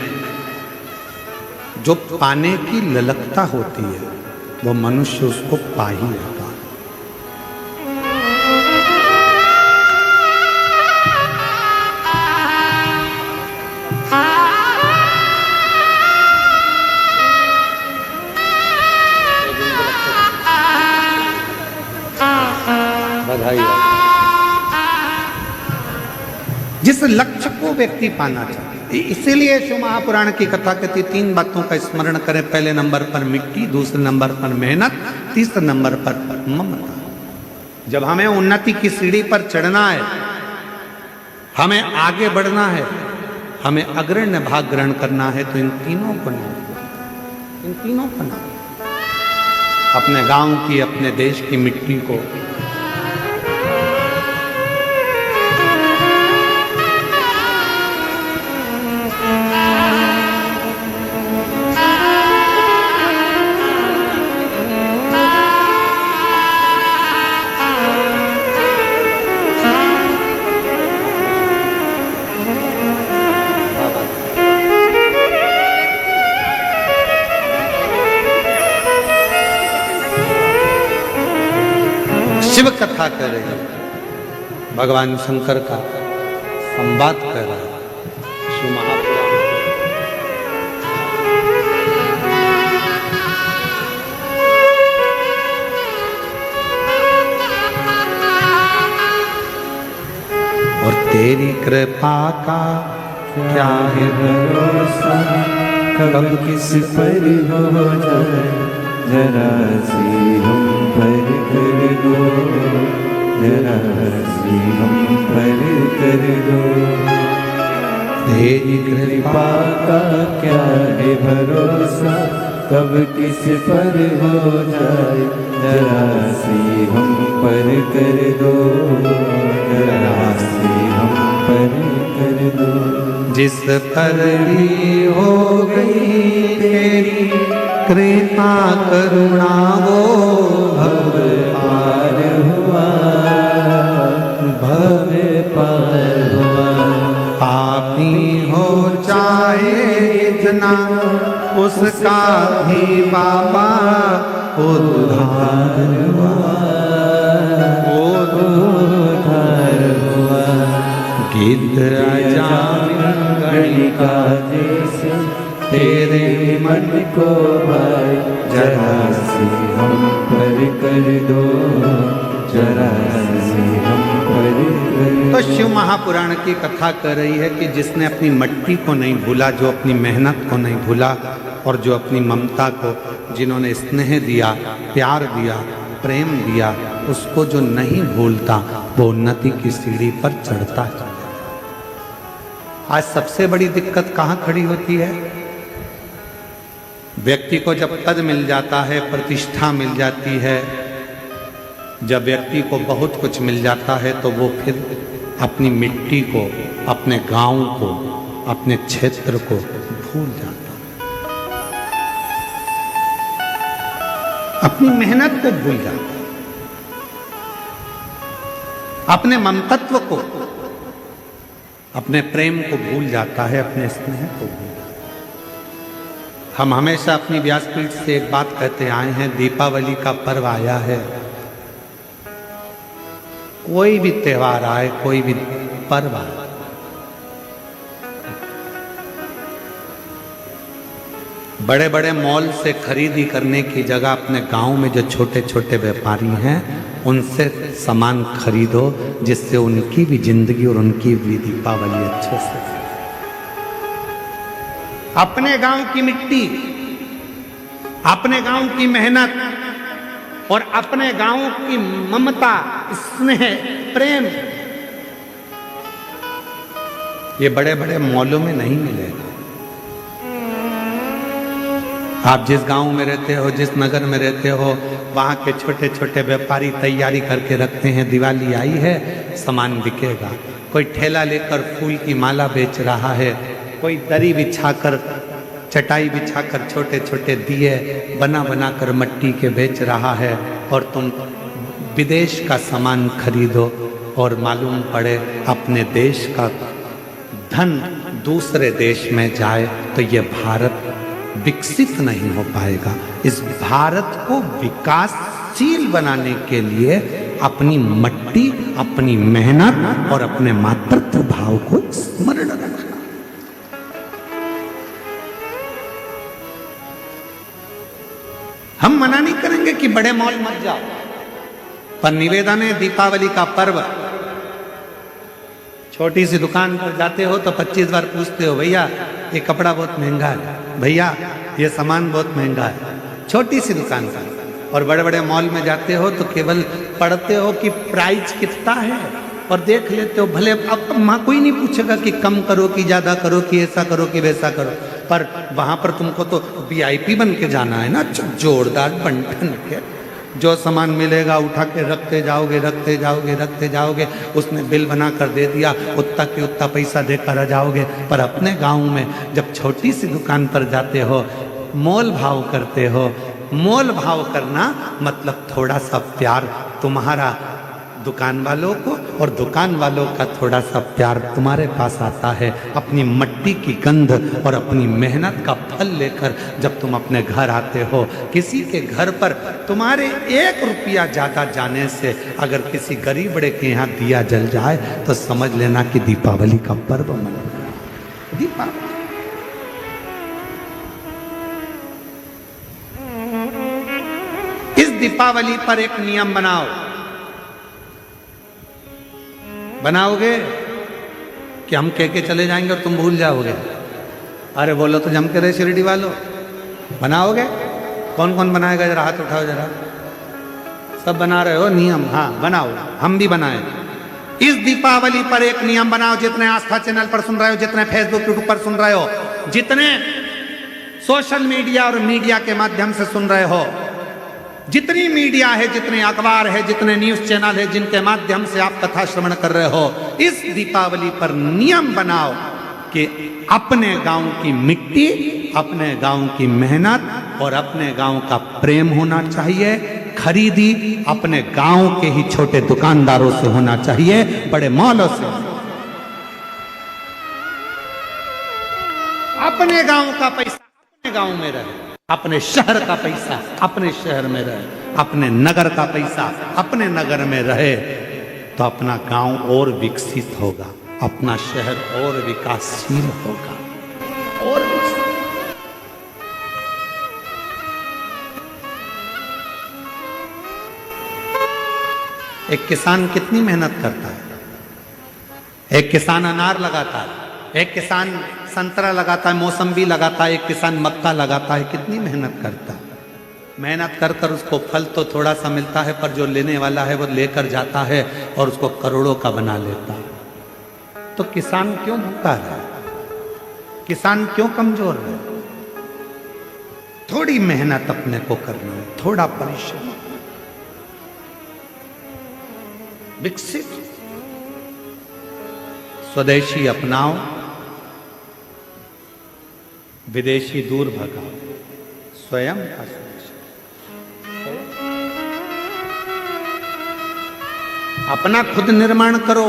जो पाने की ललकता होती है वो मनुष्य उसको पा ही लेता। जिस लक्ष्य को व्यक्ति पाना चाहते, इसीलिए शिव महापुराण की कथा कहती 3 बातों का स्मरण करें। पहले नंबर पर मिट्टी, दूसरे नंबर पर मेहनत, तीसरे नंबर पर ममता। जब हमें उन्नति की सीढ़ी पर चढ़ना है, हमें आगे बढ़ना है, हमें अग्रण्य भाग ग्रहण करना है, तो इन तीनों को ना अपने गांव की, अपने देश की मिट्टी को शिव कथा कर रहे हैं, भगवान शंकर का संवाद कर रहा है शिव महापुराण। और तेरी कृपा का क्या है भरोसा, कब किस पर हो जाए जरा सी हम पर कर दो, जरा सी हम पर कर दो। तेरी कृपा का क्या है भरोसा, कब किस पर हो जाए जरा सी हम पर कर दो, जरा सी हम पर कर दो। जिस पर भी हो गई तेरी कृपा करुणा वो भव पार हुआ, भव पार हुआ। पापी हो चाहे इतना उसका भी बाबा उद्धार हुआ, उद्धार हुआ। गिद्ध गणिका जैसे तेरे मन को भाई, जरा सी हम पर कर दो, जरा सी हम पर कर तो शिव महापुराण की कथा कर रही है कि जिसने अपनी मट्टी को नहीं भूला, जो अपनी मेहनत को नहीं भूला, और जो अपनी ममता को, जिन्होंने स्नेह दिया, प्यार दिया, प्रेम दिया, उसको जो नहीं भूलता वो उन्नति की सीढ़ी पर चढ़ता है। आज सबसे बड़ी दिक्कत कहाँ खड़ी होती है? व्यक्ति को जब पद मिल जाता है, प्रतिष्ठा मिल जाती है, जब व्यक्ति को बहुत कुछ मिल जाता है, तो वो फिर अपनी मिट्टी को, अपने गांव को, अपने क्षेत्र को भूल जाता है, अपनी मेहनत को भूल जाता है, अपने ममतत्व को, अपने प्रेम को भूल जाता है, अपने स्नेह को भूल जाता है। हम हमेशा अपनी व्यासपीठ से एक बात कहते आए हैं, दीपावली का पर्व आया है, कोई भी त्योहार आए, कोई भी पर्व आए, बड़े बड़े मॉल से खरीदी करने की जगह अपने गांव में जो छोटे छोटे व्यापारी हैं उनसे सामान खरीदो, जिससे उनकी भी जिंदगी और उनकी भी दीपावली अच्छे से। अपने गांव की मिट्टी, अपने गांव की मेहनत और अपने गांव की ममता, स्नेह, प्रेम, ये बड़े बड़े मॉलों में नहीं मिलेगा। आप जिस गांव में रहते हो, जिस नगर में रहते हो, वहां के छोटे छोटे व्यापारी तैयारी करके रखते हैं, दिवाली आई है, सामान बिकेगा। कोई ठेला लेकर फूल की माला बेच रहा है, कोई दरी बिछाकर, चटाई बिछाकर छोटे छोटे दिए बना बना कर मट्टी के बेच रहा है, और तुम विदेश का सामान खरीदो और मालूम पड़े अपने देश का धन दूसरे देश में जाए, तो ये भारत विकसित नहीं हो पाएगा। इस भारत को विकासशील बनाने के लिए अपनी मट्टी, अपनी मेहनत और अपने मातृत्व भाव को स्मरण रखना। हम मना नहीं करेंगे कि बड़े मॉल मत जाओ, पर निवेदन है, दीपावली का पर्व, छोटी सी दुकान पर जाते हो तो 25 बार पूछते हो, भैया ये कपड़ा बहुत महंगा है, भैया ये सामान बहुत महंगा है, छोटी सी दुकान पर। और बड़े बड़े मॉल में जाते हो तो केवल पढ़ते हो कि प्राइस कितना है और देख लेते हो, भले अब माँ कोई नहीं पूछेगा कि कम करो कि ज़्यादा करो कि ऐसा करो कि वैसा करो, पर वहाँ पर तुमको तो VIP बन के जाना है ना, जोरदार बंटन के, जो सामान मिलेगा उठा के रखते जाओगे, रखते जाओगे, रखते जाओगे, उसने बिल बना कर दे दिया, उतना के उतना पैसा देकर आ जाओगे। पर अपने गांव में जब छोटी सी दुकान पर जाते हो, मोल भाव करते हो, मोल भाव करना मतलब थोड़ा सा प्यार तुम्हारा दुकान वालों को और दुकान वालों का थोड़ा सा प्यार तुम्हारे पास आता है, अपनी मट्टी की गंध और अपनी मेहनत का फल लेकर जब तुम अपने घर आते हो। किसी के घर पर तुम्हारे 1 रुपया ज़्यादा जाने से अगर किसी गरीब बड़े के यहाँ दिया जल जाए तो समझ लेना कि दीपावली का पर्व मना। दीपावली इस दीपावली पर एक नियम बनाओ, बनाओगे कि हम कह के चले जाएंगे और तुम भूल जाओगे? अरे बोलो तो जम के रहे शिरडी वालों, बनाओगे? कौन कौन बनाएगा? जरा हाथ उठाओ जरा। सब बना रहे हो नियम? हाँ बनाओ, हम भी बनाए। इस दीपावली पर एक नियम बनाओ, जितने आस्था चैनल पर सुन रहे हो, जितने फेसबुक यूट्यूब पर सुन रहे हो, जितने सोशल मीडिया और मीडिया के माध्यम से सुन रहे हो, जितनी मीडिया है, जितने अखबार है, जितने न्यूज चैनल है, जिनके माध्यम से आप कथा श्रवण कर रहे हो, इस दीपावली पर नियम बनाओ कि अपने गांव की मिट्टी, अपने गांव की मेहनत और अपने गांव का प्रेम होना चाहिए। खरीदी अपने गांव के ही छोटे दुकानदारों से होना चाहिए, बड़े मॉलों से। अपने गांव का पैसा अपने गांव में रहे, अपने शहर का पैसा अपने शहर में रहे, अपने नगर का पैसा अपने नगर में रहे, तो अपना गांव और विकसित होगा, अपना शहर और विकासशील होगा, और एक किसान कितनी मेहनत करता है, एक किसान अनार लगाता है, एक किसान संतरा लगाता है, मौसम्बी लगाता है, एक किसान मक्का लगाता है। कितनी मेहनत करता है। मेहनत कर कर उसको फल तो थोड़ा सा मिलता है, पर जो लेने वाला है वो लेकर जाता है और उसको करोड़ों का बना लेता है। तो किसान क्यों भूखा है? किसान क्यों कमजोर है? थोड़ी मेहनत अपने को करना है, थोड़ा परिश्रम, विकसित स्वदेशी अपनाओ, विदेशी दूर भगाओ, स्वयं का स्वदेशी। अपना खुद निर्माण करो।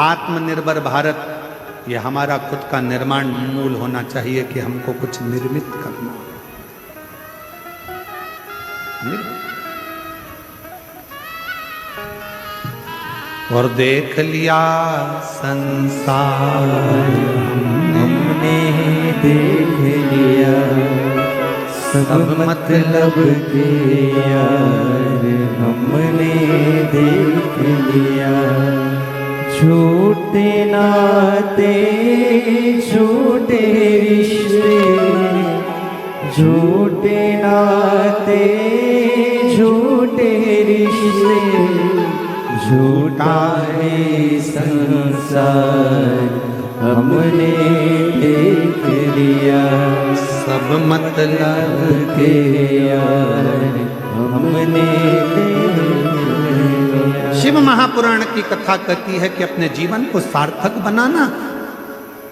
आत्मनिर्भर भारत, ये हमारा खुद का निर्माण मूल होना चाहिए कि हमको कुछ निर्मित करना। और देख लिया संसार, हमने देख लिया सब मतलब के यार, हमने देख लिया झूठे नाते झूठे रिश्ते, झूठे नाते झूठे रिश्ते, झूठा है संसार, हमने देख लिया सब मतलब के यार, हमने देख लिया। शिव महापुराण की कथा कहती है कि अपने जीवन को सार्थक बनाना।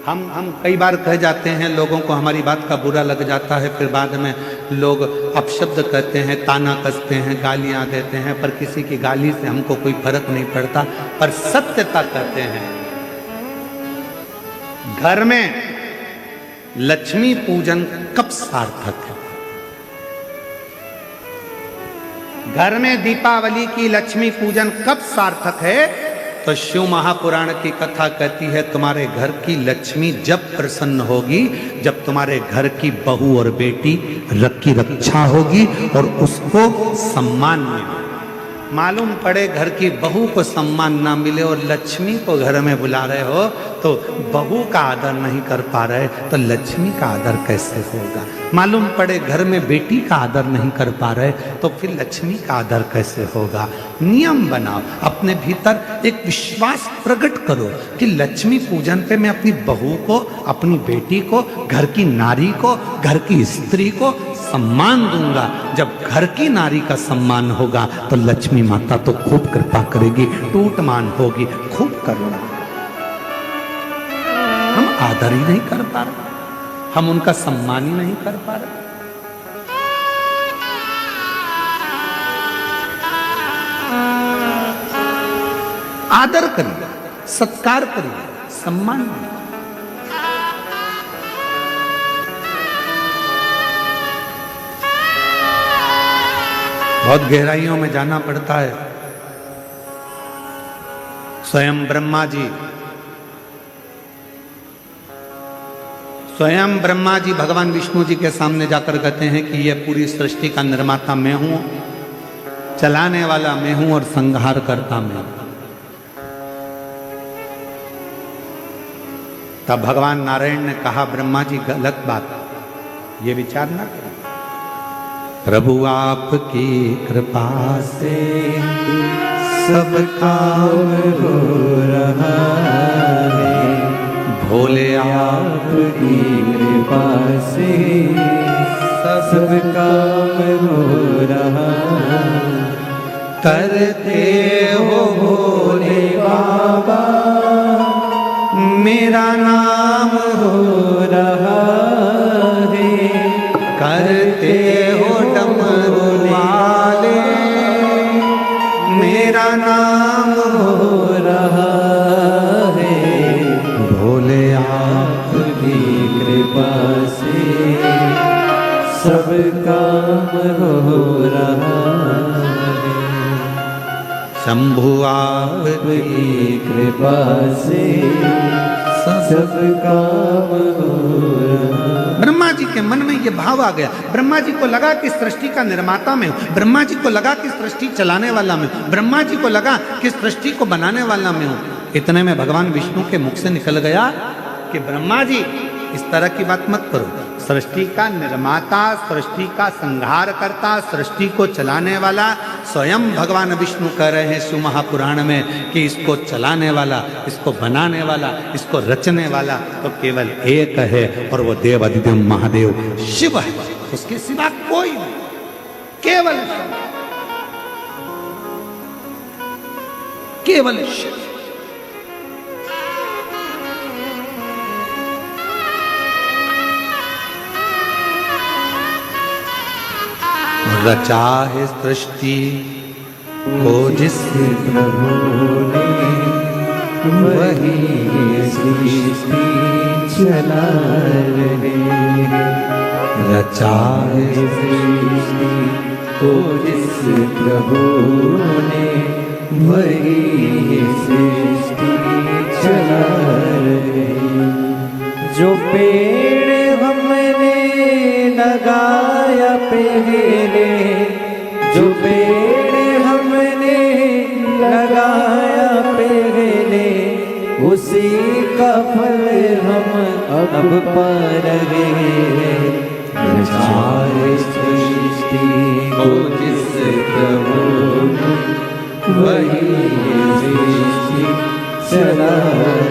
हम कई बार कह जाते हैं, लोगों को हमारी बात का बुरा लग जाता है, फिर बाद में लोग अपशब्द कहते हैं, ताना कसते हैं, गालियां देते हैं, पर किसी की गाली से हमको कोई फर्क नहीं पड़ता। पर सत्यता कहते हैं, घर में लक्ष्मी पूजन कब सार्थक है? घर में दीपावली की लक्ष्मी पूजन कब सार्थक है? तो शिव महापुराण की कथा कहती है, तुम्हारे घर की लक्ष्मी जब प्रसन्न होगी, जब तुम्हारे घर की बहू और बेटी की रक्षा होगी और उसको सम्मान मिले। मालूम पड़े घर की बहू को सम्मान ना मिले और लक्ष्मी को घर में बुला रहे हो, तो बहू का आदर नहीं कर पा रहे तो लक्ष्मी का आदर कैसे होगा? मालूम पड़े घर में बेटी का आदर नहीं कर पा रहे तो फिर लक्ष्मी का आदर कैसे होगा? नियम बनाओ, अपने भीतर एक विश्वास प्रकट करो कि लक्ष्मी पूजन पे मैं अपनी बहू को, अपनी बेटी को, घर की नारी को, घर की स्त्री को सम्मान दूंगा। जब घर की नारी का सम्मान होगा तो लक्ष्मी माता तो खूब कृपा करेगी, टूटमान होगी, खूब करुणा। हम आदर ही नहीं कर पा रहे, हम उनका सम्मान ही नहीं कर पा रहे। आदर करिए, सत्कार करिए, सम्मान करिए। बहुत गहराइयों में जाना पड़ता है। स्वयं ब्रह्मा जी भगवान विष्णु जी के सामने जाकर कहते हैं कि यह पूरी सृष्टि का निर्माता मैं हूं, चलाने वाला मैं हूं और संहार करता मैं हूं। तब भगवान नारायण ने कहा, ब्रह्मा जी गलत बात, ये विचार ना करें। प्रभु आपकी कृपा से सब काम हो रहा है, भोले आपकी कृपा से सब काम हो रहा है। करते हो भोले बाबा, मेरा नाम हो रहा है, करते हो डमरू वाले, मेरा नाम हो रहा है। भोले आपकी कृपा से सब काम हो रहा है, शंभु आपकी आपकी कृपा से सब काम हो रहा है। ब्रह्मा जी के मन में ये भाव आ गया। ब्रह्मा जी को लगा कि सृष्टि का निर्माता मैं हूं, ब्रह्मा जी को लगा कि सृष्टि चलाने वाला मैं हूं, ब्रह्मा जी को लगा कि सृष्टि को बनाने वाला मैं हूं। इतने में भगवान विष्णु के मुख से निकल गया कि ब्रह्मा जी इस तरह की बात मत करो। सृष्टि का निर्माता, सृष्टि का संहार करता, सृष्टि को चलाने वाला स्वयं भगवान विष्णु कह रहे हैं शिव महापुराण में कि इसको चलाने वाला, इसको बनाने वाला, इसको रचने वाला तो केवल एक है और वो देव अधिदेव महादेव शिव है, उसके सिवा कोई नहीं, केवल शिव, केवल शिव। रचा है सृष्टि को जिस प्रभु ने वही सृष्टि चला रहे हैं। रचा है सृष्टि को जिस प्रभु ने वही सृष्टि चला रहे हैं। जो पेड़ हमने लगाया पहले, जो पेड़ हमने लगाया पहले, उसी का फल हम अब पा रहे हैं। रचाए सृष्टि को जिस प्रभु ने वही सृष्टि चला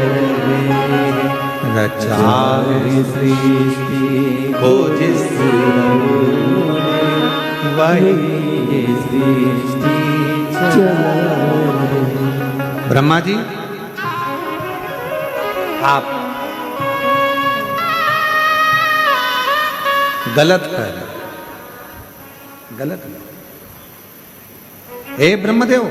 रहे हैं। रचाए सृष्टि को जिस प्रभु ने वही सृष्टि चला रहे हैं। ब्रह्मा जी आप गलत कह रहे, गलत। हे ब्रह्मदेव,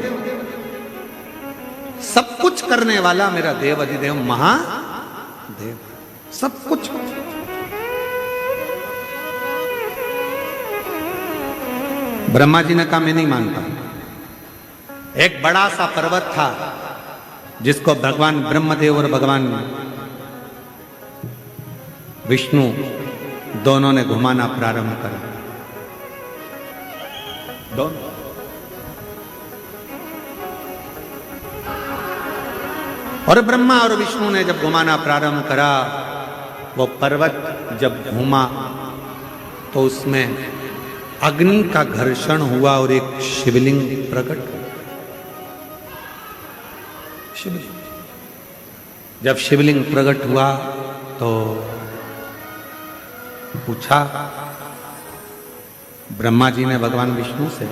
सब कुछ करने वाला मेरा देव अधिदेव महादेव, सब कुछ। ब्रह्मा जी ने कहा मैं नहीं मानता। एक बड़ा सा पर्वत था जिसको भगवान ब्रह्मदेव और भगवान विष्णु दोनों ने घुमाना प्रारंभ करा। दोनों और ब्रह्मा और विष्णु ने जब घुमाना प्रारंभ करा, वो पर्वत जब घूमा तो उसमें अग्नि का घर्षण हुआ और एक शिवलिंग प्रकट हुआ। शिवलिंग, जब शिवलिंग प्रकट हुआ तो पूछा ब्रह्मा जी ने भगवान विष्णु से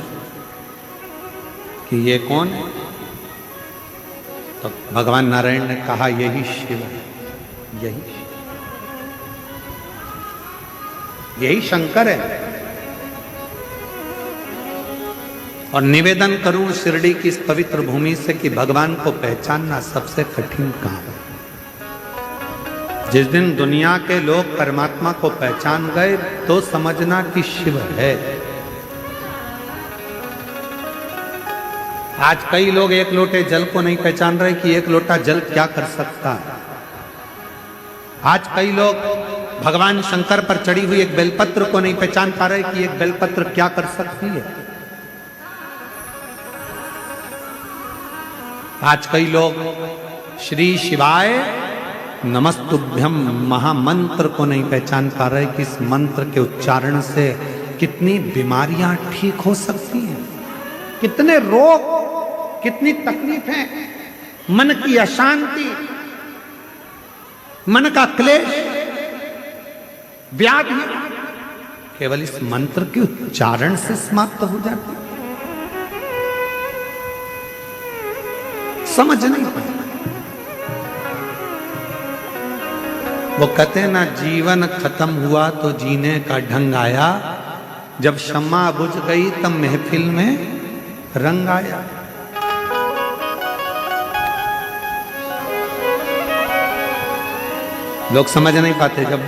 कि ये कौन है? तो भगवान नारायण ने कहा यही शिव है, यही शंकर है। और निवेदन करूं शिरडी की इस पवित्र भूमि से कि भगवान को पहचानना सबसे कठिन काम है। जिस दिन दुनिया के लोग परमात्मा को पहचान गए तो समझना कि शिव है। आज कई लोग एक लोटे जल को नहीं पहचान रहे कि एक लोटा जल क्या कर सकता है। आज कई लोग भगवान शंकर पर चढ़ी हुई एक बेलपत्र को नहीं पहचान पा रहे कि एक बेलपत्र क्या कर सकती है। आज कई लोग श्री शिवाय नमस्तुभ्यम महामंत्र को नहीं पहचान पा रहे कि इस मंत्र के उच्चारण से कितनी बीमारियां ठीक हो सकती हैं, कितने रोग, कितनी तकलीफें, मन की अशांति, मन का क्लेश, व्याधि केवल इस मंत्र के उच्चारण से समाप्त हो जाती। समझ नहीं पाए। वो कहते ना जीवन खत्म हुआ तो जीने का ढंग आया, जब शम्मा बुझ गई तब महफिल में रंग आया। लोग समझ नहीं पाते, जब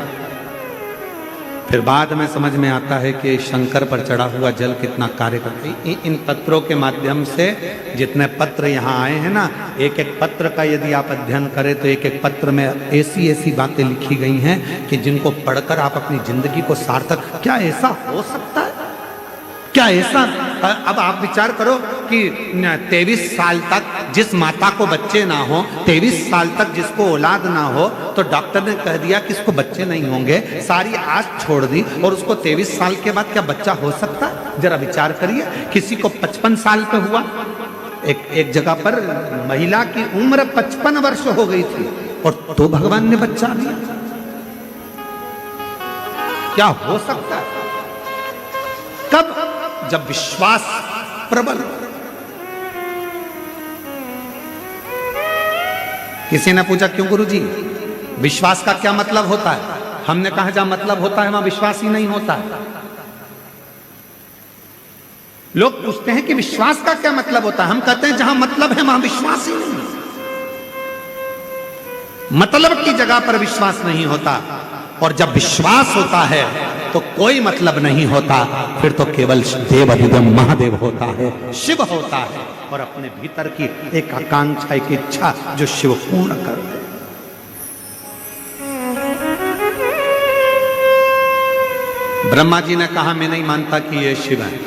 फिर बाद में समझ में आता है कि शंकर पर चढ़ा हुआ जल कितना कार्य करता है। इन पत्रों के माध्यम से जितने पत्र यहाँ आए हैं ना, एक एक पत्र का यदि आप अध्ययन करें तो एक एक पत्र में ऐसी ऐसी बातें लिखी गई हैं कि जिनको पढ़कर आप अपनी जिंदगी को सार्थक, क्या ऐसा हो सकता है? क्या ऐसा? अब आप विचार करो कि 23 साल तक जिस माता को बच्चे ना हो, 23 साल तक जिसको औलाद ना हो, तो डॉक्टर ने कह दिया कि इसको बच्चे नहीं होंगे, सारी आस छोड़ दी, और उसको 23 साल के बाद क्या बच्चा हो सकता? जरा विचार करिए। किसी को 55 साल पे हुआ, एक जगह पर महिला की उम्र 55 वर्ष हो गई थी और तो भगवान ने बच्चा दिया। क्या हो सकता है? कब? जब विश्वास प्रबल। किसी ने पूछा क्यों गुरुजी, विश्वास का क्या मतलब होता है? हमने कहा जहां मतलब होता है वहां विश्वास ही नहीं होता है। लोग पूछते हैं कि विश्वास का क्या मतलब होता है, हम कहते हैं जहां मतलब है वहां विश्वास ही नहीं। मतलब की जगह पर विश्वास नहीं होता, और जब विश्वास होता है तो कोई मतलब नहीं होता, फिर तो केवल देव अधिदेव महादेव होता है, शिव होता है, और अपने भीतर की एक आकांक्षा, एक इच्छा जो शिव पूर्ण कर दे। ब्रह्मा जी ने कहा मैं नहीं मानता कि ये शिव है,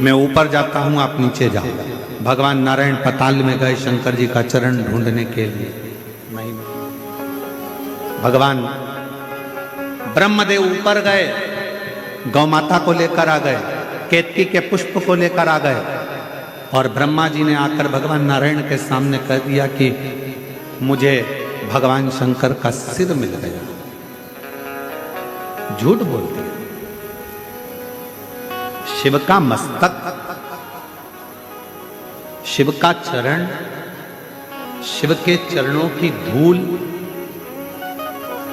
मैं ऊपर जाता हूं, आप नीचे जाओ। भगवान नारायण पताल में गए शंकर जी का चरण ढूंढने के लिए, नहीं। भगवान ब्रह्मदेव ऊपर गए, गौ माता को लेकर आ गए, केतकी के पुष्प को लेकर आ गए, और ब्रह्मा जी ने आकर भगवान नारायण के सामने कह दिया कि मुझे भगवान शंकर का सिर मिल गया। झूठ बोलती है। शिव का मस्तक, शिव का चरण, शिव के चरणों की धूल